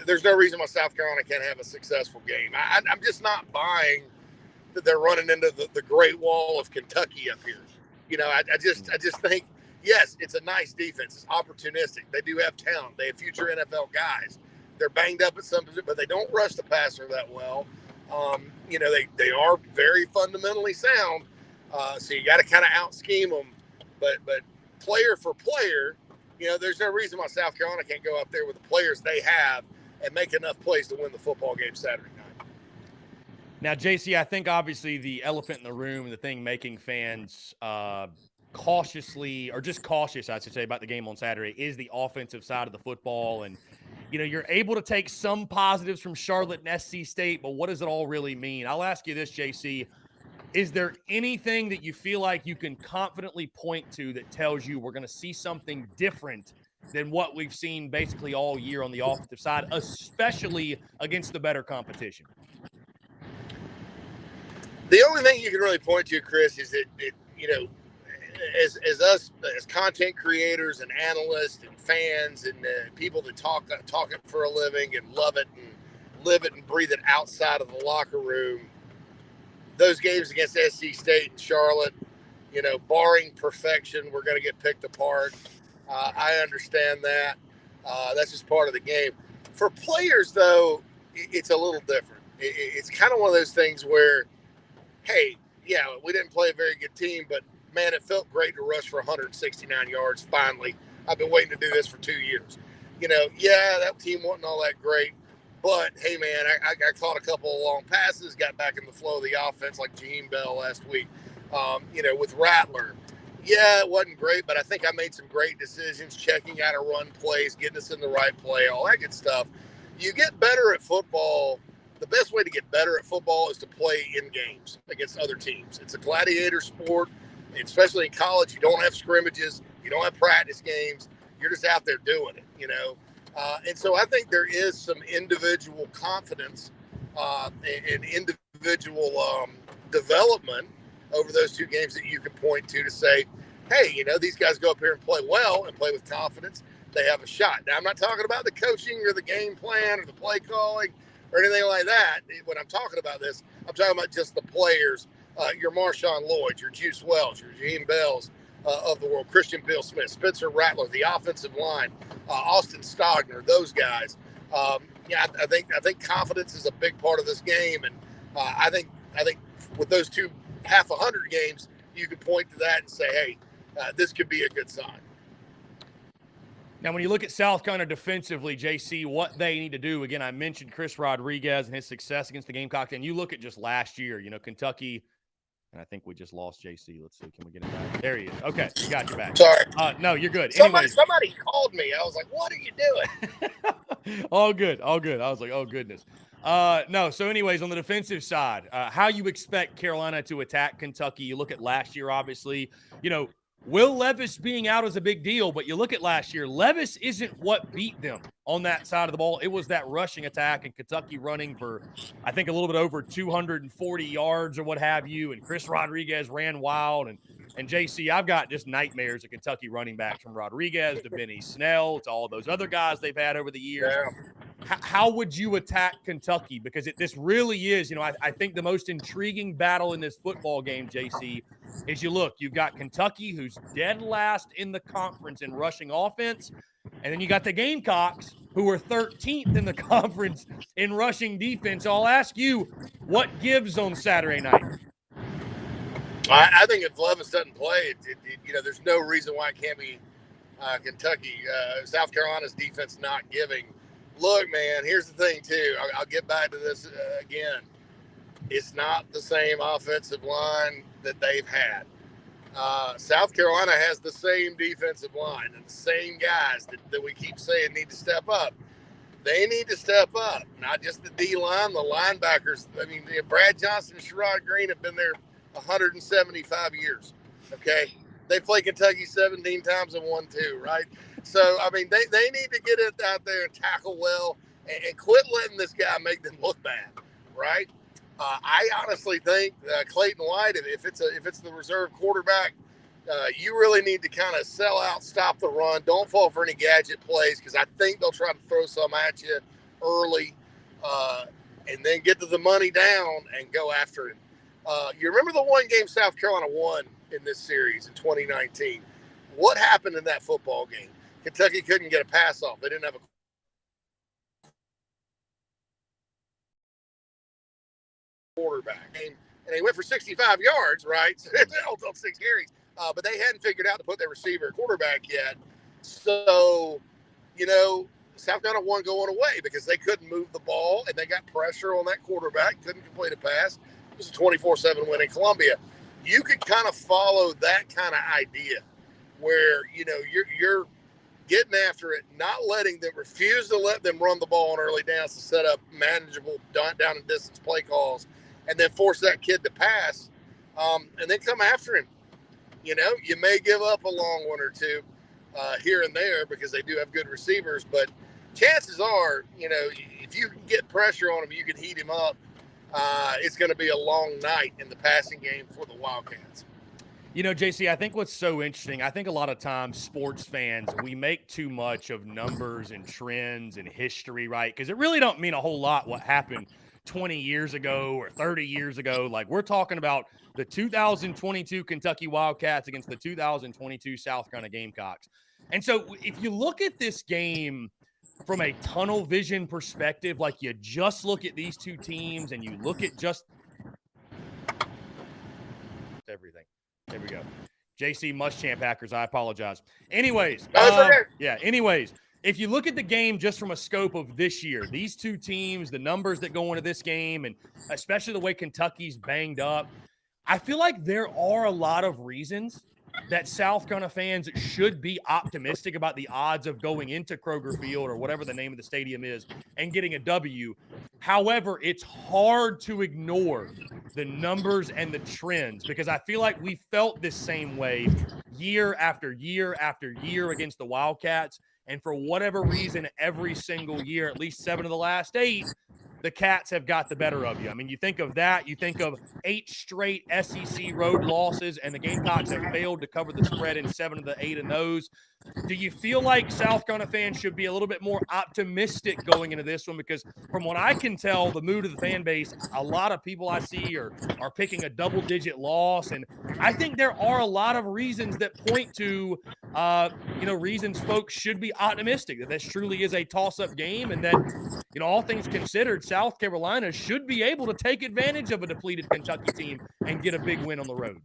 There's no reason why South Carolina can't have a successful game. I'm just not buying that they're running into the Great Wall of Kentucky up here. I just think, yes, it's a nice defense. It's opportunistic. They do have talent. They have future NFL guys. They're banged up at some position, but they don't rush the passer that well. They are very fundamentally sound. So you got to kind of out-scheme them. But player for player, there's no reason why South Carolina can't go up there with the players they have and make enough plays to win the football game Saturday night. Now, JC, I think obviously the elephant in the room, the thing making fans cautiously, or just cautious, I should say, about the game on Saturday is the offensive side of the football. And, you're able to take some positives from Charlotte and SC State, but what does it all really mean? I'll ask you this, JC. Is there anything that you feel like you can confidently point to that tells you we're going to see something different than what we've seen basically all year on the offensive side, especially against the better competition? The only thing you can really point to, Chris, is that you know, as us as content creators and analysts and fans and people that talk it for a living and love it and live it and breathe it outside of the locker room, those games against SC State and Charlotte, you know, barring perfection, we're going to get picked apart. I understand that. That's just part of the game. For players, though, it's a little different. It's kind of one of those things where, hey, yeah, we didn't play a very good team, but man, it felt great to rush for 169 yards. Finally, I've been waiting to do this for 2 years. You know, yeah, that team wasn't all that great, but hey, man, I caught a couple of long passes, got back in the flow of the offense like Jaheim Bell last week. You know, with Rattler, yeah, it wasn't great, but I think I made some great decisions, checking out a run plays, getting us in the right play, all that good stuff. You get better at football. The best way to get better at football is to play in games against other teams. It's a gladiator sport, especially in college. You don't have scrimmages. You don't have practice games. You're just out there doing it, you know. And so I think there is some individual confidence and individual development over those two games that you can point to say, hey, you know, these guys go up here and play well and play with confidence. They have a shot. Now, I'm not talking about the coaching or the game plan or the play calling or anything like that. When I'm talking about this, I'm talking about just the players, your Marshawn Lloyd, your Juice Wells, your Jaheim Bells of the world, Christian Bill Smith, Spencer Rattler, the offensive line, Austin Stogner, those guys. Yeah, I think confidence is a big part of this game, and I think with those two half 100 games, you can point to that and say, hey, this could be a good sign. Now, when you look at South Carolina defensively, JC, what they need to do, again, I mentioned Chris Rodriguez and his success against the Gamecocks, and you look at just last year, you know, Kentucky, and I think we just lost JC. Let's see, can we get him back? There he is. Okay, we got you back. Sorry. No, you're good. Somebody called me. I was like, what are you doing? All good. I was like, oh, goodness. No, so anyways, on the defensive side, how you expect Carolina to attack Kentucky. You look at last year, obviously, you know, Will Levis being out is a big deal, but you look at last year, Levis isn't what beat them on that side of the ball. It was that rushing attack and Kentucky running for, I think, a little bit over 240 yards or what have you, and Chris Rodriguez ran wild. And JC, I've got just nightmares of Kentucky running backs, from Rodriguez to Benny Snell to all those other guys they've had over the years. Yeah. How would you attack Kentucky? Because this really is, you know, I think the most intriguing battle in this football game, JC, is you've got Kentucky, who's dead last in the conference in rushing offense, and then you got the Gamecocks, who are 13th in the conference in rushing defense. So I'll ask you, what gives on Saturday night? I think if Levis doesn't play, you know, there's no reason why it can't be Kentucky. South Carolina's defense not giving. Look, man, here's the thing, too. I'll get back to this again. It's not the same offensive line that they've had. South Carolina has the same defensive line and the same guys that we keep saying need to step up. They need to step up, not just the D-line, the linebackers. I mean, Brad Johnson and Sherrod Green have been there 175 years, okay? They play Kentucky 17 times and won 2, right? So, I mean, they need to get it out there and tackle well and quit letting this guy make them look bad, right? I honestly think Clayton White, if it's the reserve quarterback, you really need to kind of sell out, stop the run, don't fall for any gadget plays, because I think they'll try to throw some at you early, and then get to the money down and go after him. You remember the one game South Carolina won in this series in 2019? What happened in that football game? Kentucky couldn't get a pass off. They didn't have a quarterback. And they went for 65 yards, right? So it's on 6 carries. But they hadn't figured out to put their receiver at quarterback yet. So, you know, South Carolina won going away because they couldn't move the ball and they got pressure on that quarterback, couldn't complete a pass. It was a 24-7 win in Columbia. You could kind of follow that kind of idea where, you know, you're getting after it, not letting them, refuse to let them run the ball on early downs to set up manageable down and distance play calls, and then force that kid to pass, and then come after him. You know, you may give up a long one or two here and there because they do have good receivers, but chances are, you know, if you can get pressure on him, you can heat him up. it's going to be a long night in the passing game for the Wildcats. You know, JC, I think what's so interesting, I think a lot of times sports fans, we make too much of numbers and trends and history, right? Because it really don't mean a whole lot what happened 20 years ago or 30 years ago. Like, we're talking about the 2022 Kentucky Wildcats against the 2022 South Carolina Gamecocks. And so if you look at this game from a tunnel vision perspective, like you just look at these two teams and you look at just everything. There we go. JC Muschamp Hackers, I apologize. Anyways, anyways, if you look at the game just from a scope of this year, these two teams, the numbers that go into this game, and especially the way Kentucky's banged up, I feel like there are a lot of reasons that South Carolina fans should be optimistic about the odds of going into Kroger Field or whatever the name of the stadium is and getting a W. However, it's hard to ignore the numbers and the trends because I feel like we felt this same way year after year after year against the Wildcats. And for whatever reason, every single year, at least 7 of the last 8, the Cats have got the better of you. I mean, you think of that, you think of 8 straight SEC road losses, and the Gamecocks have failed to cover the spread in 7 of the 8 in those. Do you feel like South Carolina fans should be a little bit more optimistic going into this one? Because from what I can tell, the mood of the fan base, a lot of people I see are picking a double-digit loss, and I think there are a lot of reasons that point to, reasons folks should be optimistic that this truly is a toss-up game and that, all things considered, South Carolina should be able to take advantage of a depleted Kentucky team and get a big win on the road.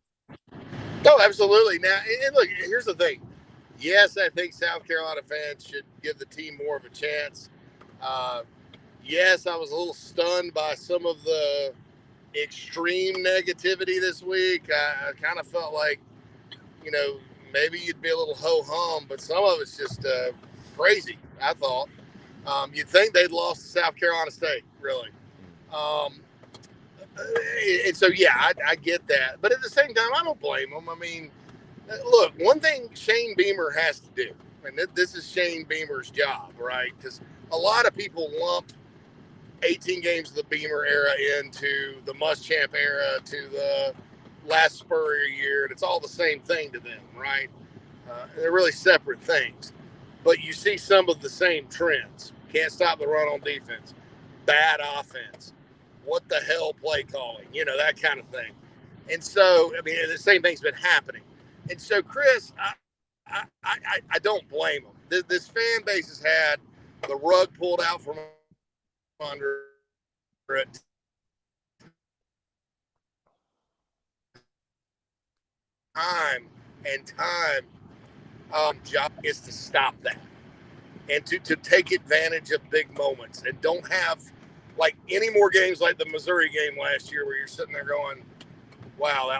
Oh, absolutely. Now, and look, here's the thing. Yes, I think South Carolina fans should give the team more of a chance. Yes, I was a little stunned by some of the extreme negativity this week. I kind of felt like, maybe you'd be a little ho-hum, but some of it's just crazy, I thought. You'd think they'd lost to South Carolina State, really. And so, yeah, I get that. But at the same time, I don't blame them. I mean, look, one thing Shane Beamer has to do, and this is Shane Beamer's job, right? Because a lot of people lump 18 games of the Beamer era into the Muschamp era, to the last Spurrier year, and it's all the same thing to them, right? They're really separate things. But you see some of the same trends. Can't stop the run on defense. Bad offense. What the hell play calling? That kind of thing. And so, I mean, the same thing's been happening. And so, Chris, I don't blame them. This fan base has had the rug pulled out from under it. Time and time. Job is to stop that and to take advantage of big moments and don't have like any more games like the Missouri game last year where you're sitting there going, wow,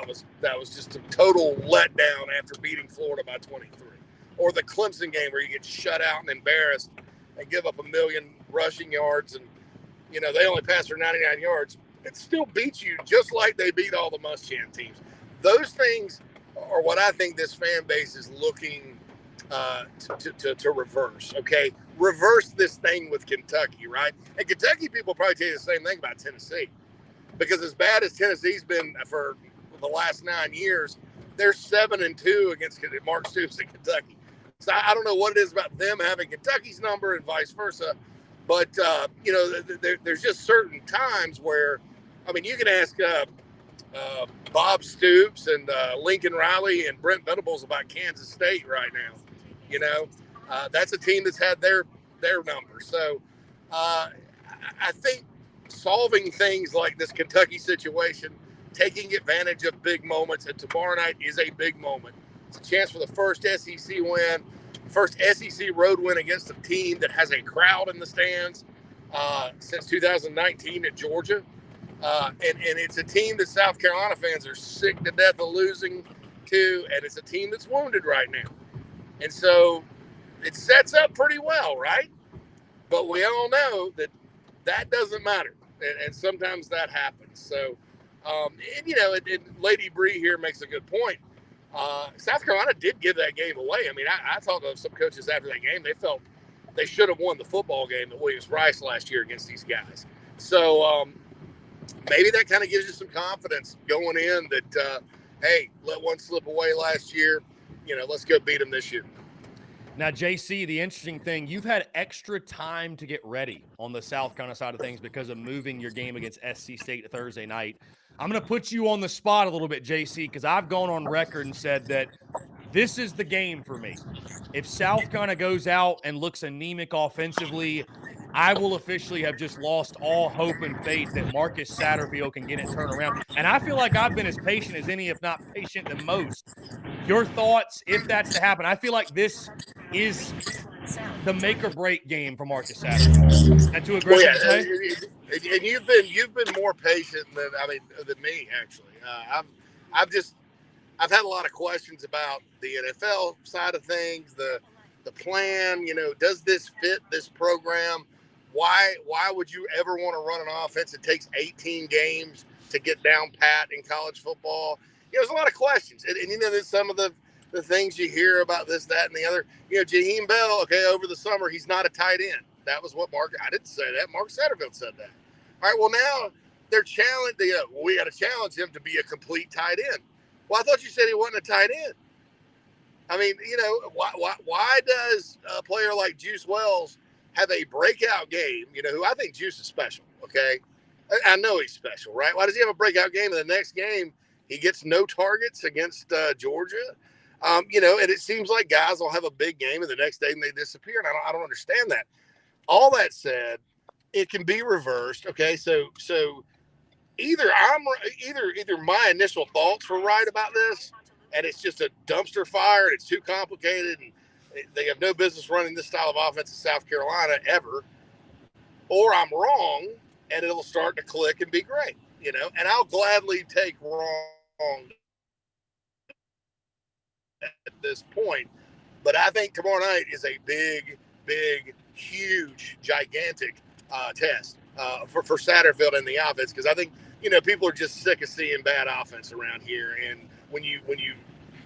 that was just a total letdown after beating Florida by 23. Or the Clemson game where you get shut out and embarrassed and give up 1 million rushing yards and, they only passed for 99 yards. It still beats you just like they beat all the Muschamp teams. Those things are what I think this fan base is looking to reverse, okay? Reverse this thing with Kentucky, right? And Kentucky people probably tell you the same thing about Tennessee. Because as bad as Tennessee's been for the last 9 years, they're 7-2 against Mark Stoops in Kentucky. So I don't know what it is about them having Kentucky's number and vice versa. But, there's just certain times where, I mean, you can ask Bob Stoops and Lincoln Riley and Brent Venables about Kansas State right now. That's a team that's had their number. So I think solving things like this Kentucky situation, taking advantage of big moments, and tomorrow night is a big moment. It's a chance for the first SEC win, first SEC road win against a team that has a crowd in the stands since 2019 at Georgia. And it's a team that South Carolina fans are sick to death of losing to, and it's a team that's wounded right now. And so it sets up pretty well, right? But we all know that doesn't matter, and sometimes that happens. So, and Lady Bree here makes a good point. South Carolina did give that game away. I mean, I talked to some coaches after that game. They felt they should have won the football game at Williams-Brice last year against these guys. So, maybe that kind of gives you some confidence going in that, hey, let one slip away last year. Let's go beat them this year. Now, JC, the interesting thing, you've had extra time to get ready on the South Carolina side of things because of moving your game against SC State to Thursday night. I'm going to put you on the spot a little bit, JC, because I've gone on record and said that this is the game for me. If South Carolina goes out and looks anemic offensively, I will officially have just lost all hope and faith that Marcus Satterfield can get it turned around. And I feel like I've been as patient as any, if not patient than most. Your thoughts, if that's to happen? I feel like this is the make or break game for Marcus Satterfield. Is that too aggressive to say? And you've been more patient than me actually. I've had a lot of questions about the NFL side of things, the plan. Does this fit this program? Why would you ever want to run an offense that takes 18 games to get down pat in college football? There's a lot of questions, and there's some of the things you hear about this, that, and the other. Jaheim Bell, okay, over the summer, he's not a tight end. That was what I didn't say that. Mark Satterfield said that. All right, well, now they're challenged. We got to challenge him to be a complete tight end. Well, I thought you said he wasn't a tight end. Why does a player like Juice Wells have a breakout game? Who I think Juice is special, okay? I know he's special, right? Why does he have a breakout game? And the next game, he gets no targets against Georgia. And it seems like guys will have a big game and the next day they disappear. And I don't understand that. All that said, it can be reversed. Okay. So either my initial thoughts were right about this and it's just a dumpster fire and it's too complicated and they have no business running this style of offense in South Carolina ever, or I'm wrong and it'll start to click and be great, and I'll gladly take wrong at this point. But I think tomorrow night is a big, huge, gigantic test for Satterfield and the offense, because I think people are just sick of seeing bad offense around here. And when you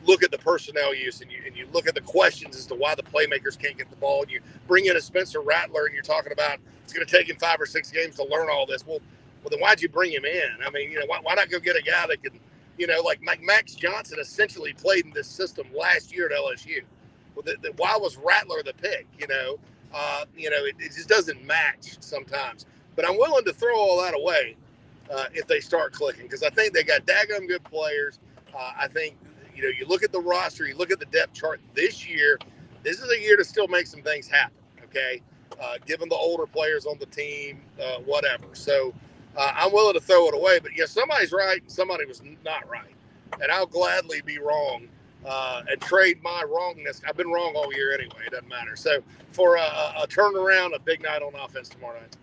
look at the personnel use and you look at the questions as to why the playmakers can't get the ball, and you bring in a Spencer Rattler and you're talking about it's going to take him 5 or 6 games to learn all this. Well, then why'd you bring him in? Why not go get a guy that can, like Max Johnson essentially played in this system last year at LSU. Well, why was Rattler the pick? It just doesn't match sometimes. But I'm willing to throw all that away if they start clicking, because I think they got daggum good players. I think, you look at the roster, you look at the depth chart this year, this is a year to still make some things happen, okay? Given the older players on the team, whatever. So I'm willing to throw it away. But, somebody's right and somebody was not right. And I'll gladly be wrong and trade my wrongness. I've been wrong all year anyway. It doesn't matter. So for a turnaround, a big night on offense tomorrow night.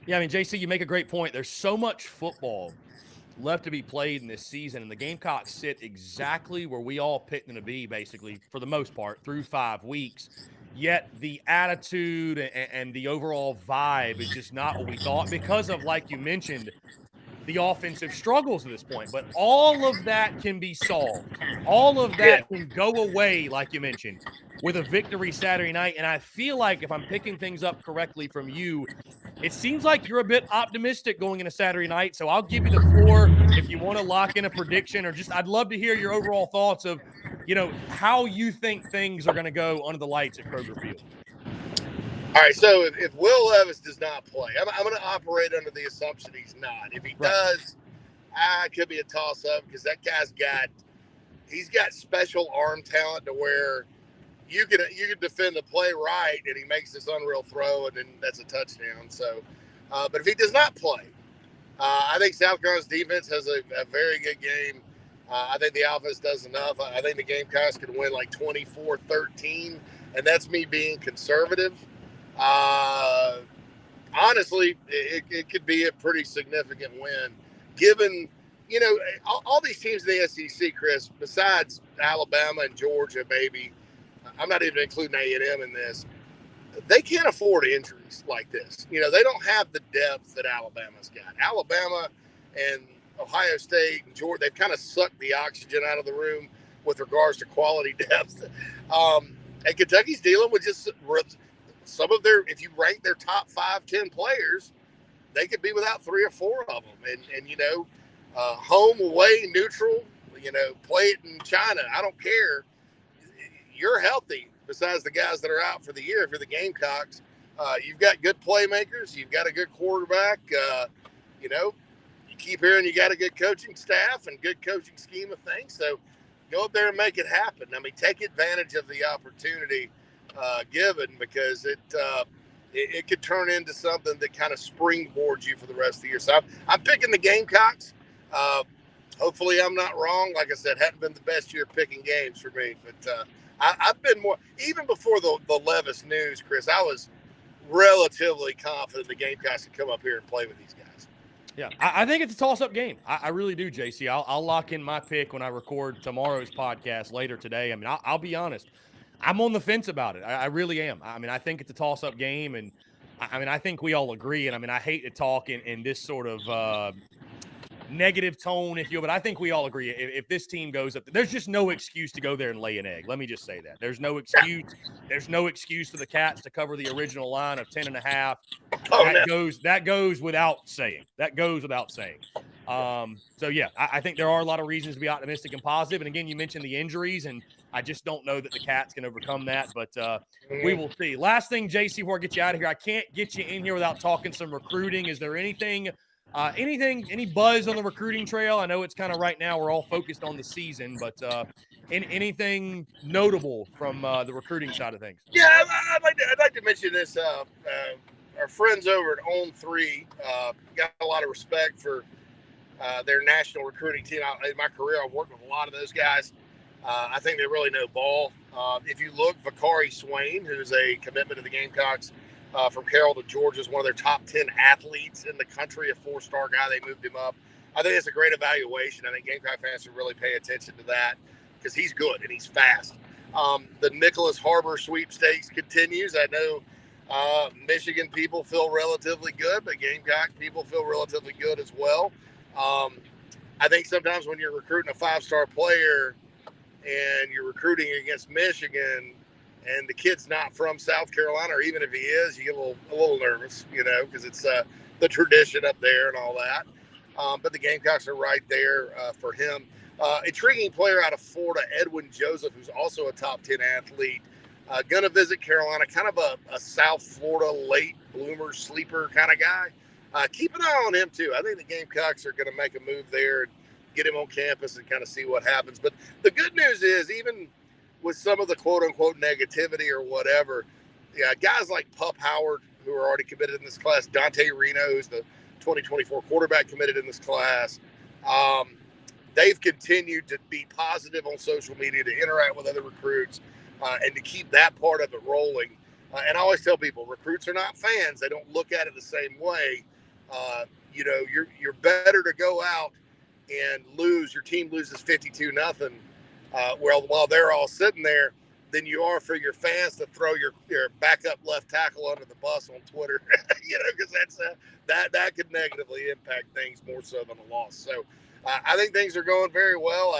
Yeah, JC, you make a great point. There's so much football left to be played in this season, and the Gamecocks sit exactly where we all picked them to be, basically, for the most part, through 5 weeks. Yet the attitude and the overall vibe is just not what we thought because of, like you mentioned, the offensive struggles at this point. But all of that can be solved. All of that can go away, like you mentioned, with a victory Saturday night. And I feel like if I'm picking things up correctly from you, it seems like you're a bit optimistic going into Saturday night. So I'll give you the floor if you want to lock in a prediction, or just I'd love to hear your overall thoughts of, how you think things are going to go under the lights at Kroger Field. All right, so if Will Levis does not play, I'm going to operate under the assumption he's not. If he does, it could be a toss-up, because that guy's got special arm talent to where you can defend the play right, and he makes this unreal throw, and then that's a touchdown. So, but if he does not play, I think South Carolina's defense has a very good game. I think the offense does enough. I think the Gamecocks could win like 24-13, and that's me being conservative. Honestly, it could be a pretty significant win, given, all these teams in the SEC, Chris, besides Alabama and Georgia, maybe, I'm not even including A&M in this, they can't afford injuries like this. They don't have the depth that Alabama's got. Alabama and Ohio State and Georgia, they've kind of sucked the oxygen out of the room with regards to quality depth. And Kentucky's dealing with just some of their, if you rank their top 5-10 players, they could be without 3 or 4 of them. And you know, home, away, neutral, you know, play it in China. I don't care. You're healthy besides the guys that are out for the year. If you're the Gamecocks, you've got good playmakers. You've got a good quarterback. You know, you keep hearing you got a good coaching staff and good coaching scheme of things. So go up there and make it happen. I mean, take advantage of the opportunity given, because it could turn into something that kind of springboards you for the rest of the year. So I'm picking the Gamecocks. Hopefully I'm not wrong. Like I said, hadn't been the best year picking games for me, but I've been more, even before the Levis news, Chris, I was relatively confident the Gamecocks could come up here and play with these guys. Yeah, I think it's a toss-up game. I really do, JC. I'll lock in my pick when I record tomorrow's podcast later today. I mean, I'll be honest. I'm on the fence about it. I really am. I mean, I think it's a toss-up game, and I mean, I think we all agree. And I mean, I hate to talk in this sort of negative tone, if you will, but I think we all agree if this team goes up, there's just no excuse to go there and lay an egg. Let me just say that. There's no excuse. There's no excuse for the Cats to cover the original line of 10.5. That goes without saying. That goes without saying. So, yeah, I think there are a lot of reasons to be optimistic and positive. And, again, you mentioned the injuries, and I just don't know that the Cats can overcome that. But we will see. Last thing, JC, before I get you out of here, I can't get you in here without talking some recruiting. Is there anything any buzz on the recruiting trail? I know it's kind of right now we're all focused on the season, but anything notable from the recruiting side of things? Yeah, I'd like to mention this. Our friends over at On 3 got a lot of respect for their national recruiting team. In my career, I've worked with a lot of those guys. I think they really know ball. If you look, Vakari Swain, who's a commitment to the Gamecocks, from Carroll to Georgia, is one of their top 10 athletes in the country, a 4-star guy. They moved him up. I think it's a great evaluation. I think Gamecock fans should really pay attention to that because he's good and he's fast. The Nicholas Harbor sweepstakes continues. I know Michigan people feel relatively good, but Gamecock people feel relatively good as well. I think sometimes when you're recruiting a 5-star player and you're recruiting against Michigan, and the kid's not from South Carolina, or even if he is, you get a little nervous, you know, because it's the tradition up there and all that. But the Gamecocks are right there for him. Intriguing player out of Florida, Edwin Joseph, who's also a top 10 athlete. Going to visit Carolina, kind of a South Florida late bloomer, sleeper kind of guy. Keep an eye on him, too. I think the Gamecocks are going to make a move there and get him on campus and kind of see what happens. But the good news is, even with some of the quote-unquote negativity or whatever, guys like Pup Howard, who are already committed in this class, Dante Reno, who's the 2024 quarterback committed in this class, they've continued to be positive on social media, to interact with other recruits, and to keep that part of it rolling. And I always tell people, recruits are not fans. They don't look at it the same way. You know, you're better to go out and lose. Your team loses 52-0. While they're all sitting there, than you are for your fans to throw your backup left tackle under the bus on Twitter, you know, because that could negatively impact things more so than a loss. So I think things are going very well.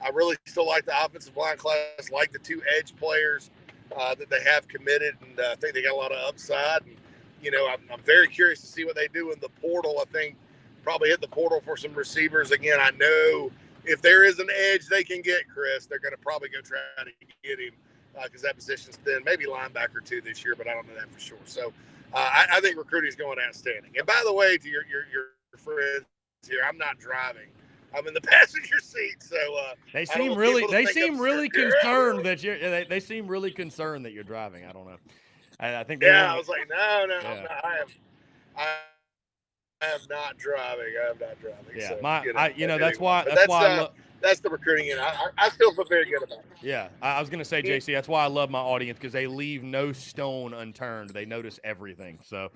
I really still like the offensive line class, like the 2 edge players that they have committed, and I think they got a lot of upside. And, you know, I'm very curious to see what they do in the portal. I think probably hit the portal for some receivers. Again, I know if there is an edge they can get, Chris, they're going to probably go try to get him because that position's thin. Maybe linebacker too this year, but I don't know that for sure. So I think recruiting is going outstanding. And by the way, to your friends here, I'm not driving. I'm in the passenger seat, so they seem really concerned that you're. They seem really concerned that you're driving. I don't know. I think. I was like, no, I'm not. I am not driving. Yeah, so, that's why. That's the recruiting, and I still feel very good about it. Yeah, I was going to say, JC, that's why I love my audience, because they leave no stone unturned. They notice everything. So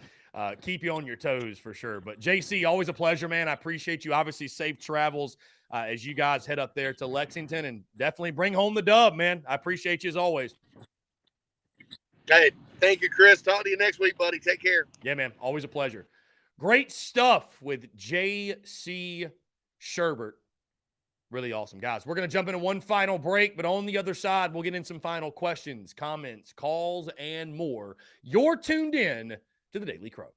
keep you on your toes for sure. But, JC, always a pleasure, man. I appreciate you. Obviously, safe travels as you guys head up there to Lexington, and definitely bring home the dub, man. I appreciate you as always. Hey, thank you, Chris. Talk to you next week, buddy. Take care. Yeah, man. Always a pleasure. Great stuff with J.C. Sherbert. Really awesome, guys. We're going to jump into one final break, but on the other side, we'll get in some final questions, comments, calls, and more. You're tuned in to the Daily Crow.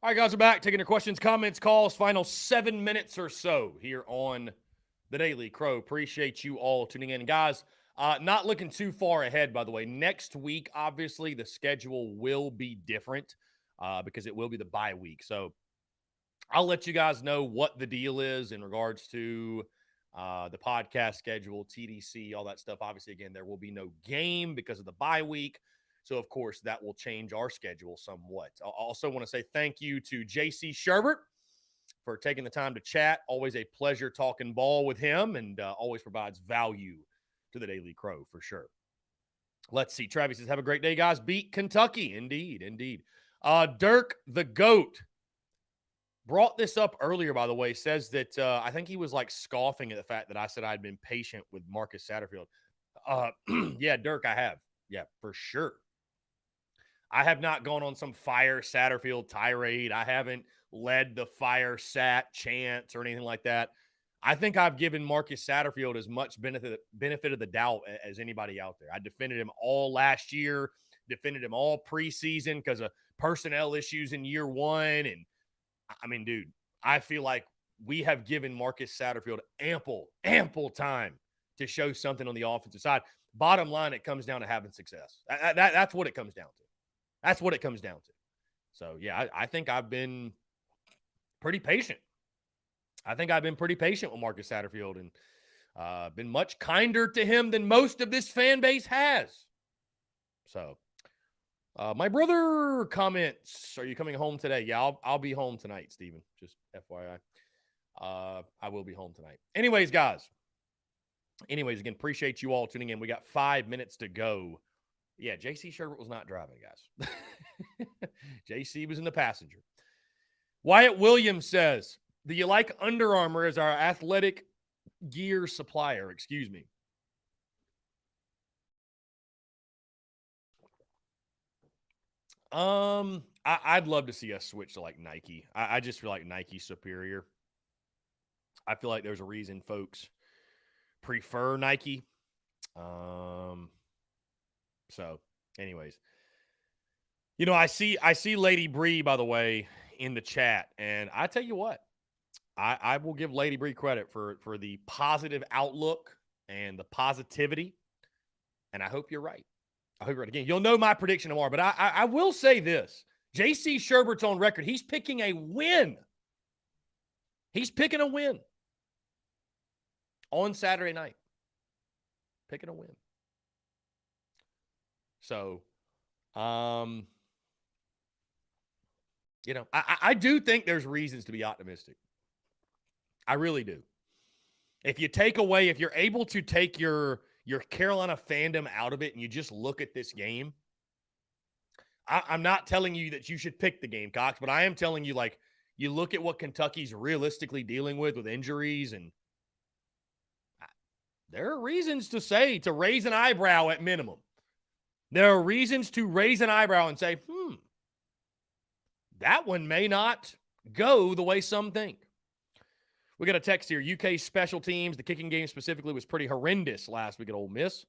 All right, guys, we're back. Taking your questions, comments, calls. Final 7 minutes or so here on the Daily Crow. Appreciate you all tuning in. Guys, not looking too far ahead, by the way. Next week, obviously, the schedule will be different because it will be the bye week. So I'll let you guys know what the deal is in regards to the podcast schedule, TDC, all that stuff. Obviously, again, there will be no game because of the bye week. So, of course, that will change our schedule somewhat. I also want to say thank you to JC Sherbert for taking the time to chat. Always a pleasure talking ball with him, and always provides value to the Daily Crow for sure. Let's see. Travis says, have a great day, guys. Beat Kentucky. Indeed, indeed. Dirk the GOAT brought this up earlier, by the way, says that I think he was like scoffing at the fact that I said I'd been patient with Marcus Satterfield. Yeah, Dirk, I have. Yeah, for sure. I have not gone on some fire Satterfield tirade. I haven't led the fire Sat chants or anything like that. I think I've given Marcus Satterfield as much benefit of the doubt as anybody out there. I defended him all last year, defended him all preseason because of personnel issues in year one. And I mean, dude, I feel like we have given Marcus Satterfield ample time to show something on the offensive side. Bottom line, it comes down to having success. That's what it comes down to. That's what it comes down to. So, yeah, I think I've been pretty patient. I think I've been pretty patient with Marcus Satterfield and been much kinder to him than most of this fan base has. So, my brother comments, are you coming home today? Yeah, I'll be home tonight, Steven. Just FYI. I will be home tonight. Anyways, guys. Again, appreciate you all tuning in. We got 5 minutes to go. Yeah, JC Sherbert was not driving, guys. JC was in the passenger. Wyatt Williams says, do you like Under Armour as our athletic gear supplier? Excuse me. I'd love to see us switch to like Nike. I just feel like Nike's superior. I feel like there's a reason folks prefer Nike. So, anyways, you know, I see Lady Bree, by the way, in the chat, and I tell you what, I will give Lady Bree credit for the positive outlook and the positivity, and I hope you're right. I hope you're right. Again, you'll know my prediction tomorrow, but I will say this. JC Sherbert's on record. He's picking a win. He's picking a win on Saturday night. Picking a win. So, you know, I do think there's reasons to be optimistic. I really do. If you're able to take your Carolina fandom out of it and you just look at this game, I'm not telling you that you should pick the Gamecocks, but I am telling you, like, you look at what Kentucky's realistically dealing with injuries, and there are reasons to raise an eyebrow at minimum. There are reasons to raise an eyebrow and say, that one may not go the way some think. We got a text here. UK special teams, the kicking game specifically, was pretty horrendous last week at Ole Miss.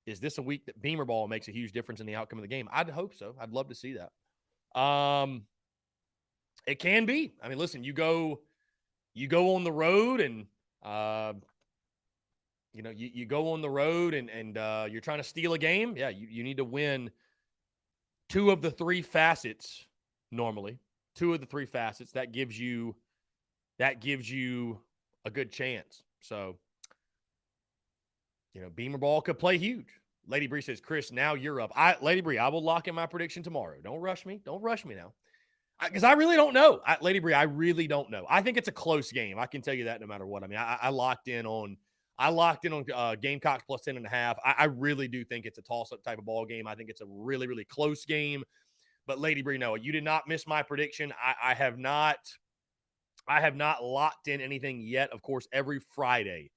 Is this a week that Beamer ball makes a huge difference in the outcome of the game? I'd hope so. I'd love to see that. It can be. I mean, listen, you go on the road and you go on the road and you're trying to steal a game. Yeah, you need to win two of the three facets normally. Two of the three facets. That gives you a good chance. So, Beamer ball could play huge. Lady Bree says, Chris, now you're up. Lady Bree, I will lock in my prediction tomorrow. Don't rush me. Don't rush me now. Because I really don't know. Lady Bree, I really don't know. I think it's a close game. I can tell you that no matter what. I mean, I locked in on Gamecocks plus 10.5. I really do think it's a toss-up type of ball game. I think it's a really, really close game. But Lady Bree, no, you did not miss my prediction. I have not locked in anything yet. Of course, every Friday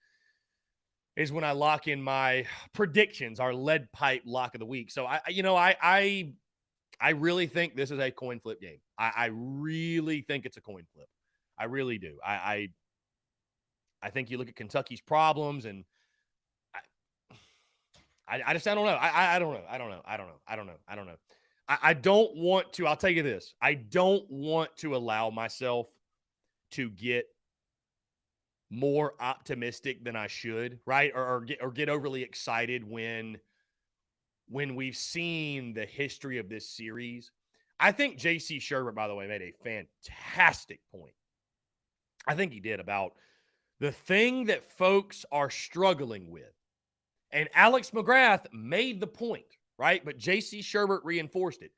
is when I lock in my predictions, our lead pipe lock of the week. So I really think this is a coin flip game. I really think it's a coin flip. I really do. I think you look at Kentucky's problems, and I don't know. I don't know. I don't want to, I'll tell you this. I don't want to allow myself to get more optimistic than I should, right? Or get overly excited when we've seen the history of this series. I think J.C. Sherbert, by the way, made a fantastic point. I think he did about the thing that folks are struggling with. And Alex McGrath made the point, right? But J.C. Sherbert reinforced it.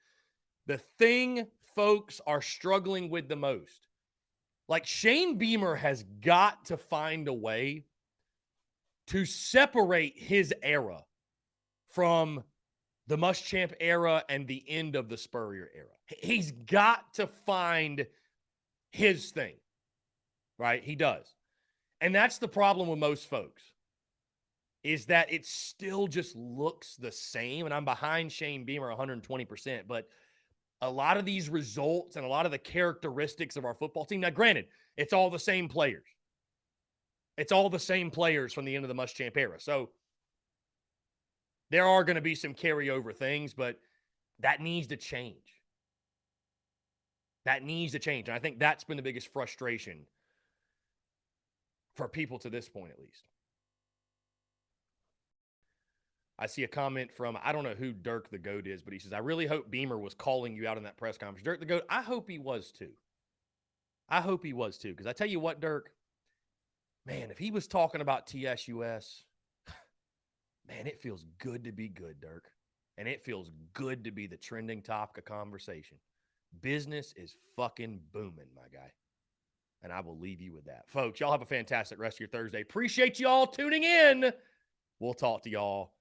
The thing folks are struggling with the most. Like, Shane Beamer has got to find a way to separate his era from the Muschamp era and the end of the Spurrier era. He's got to find his thing, right? He does. And that's the problem with most folks, is that it still just looks the same. And I'm behind Shane Beamer 120%, but a lot of these results and a lot of the characteristics of our football team. Now, granted, it's all the same players. It's all the same players from the end of the Muschamp era. So there are going to be some carryover things, but that needs to change. That needs to change. And I think that's been the biggest frustration for people to this point, at least. I see a comment from, I don't know who Dirk the GOAT is, but he says, I really hope Beamer was calling you out in that press conference. Dirk the GOAT, I hope he was too. I hope he was too. Because I tell you what, Dirk, man, if he was talking about TSUS, man, it feels good to be good, Dirk. And it feels good to be the trending topic of conversation. Business is fucking booming, my guy. And I will leave you with that. Folks, y'all have a fantastic rest of your Thursday. Appreciate y'all tuning in. We'll talk to y'all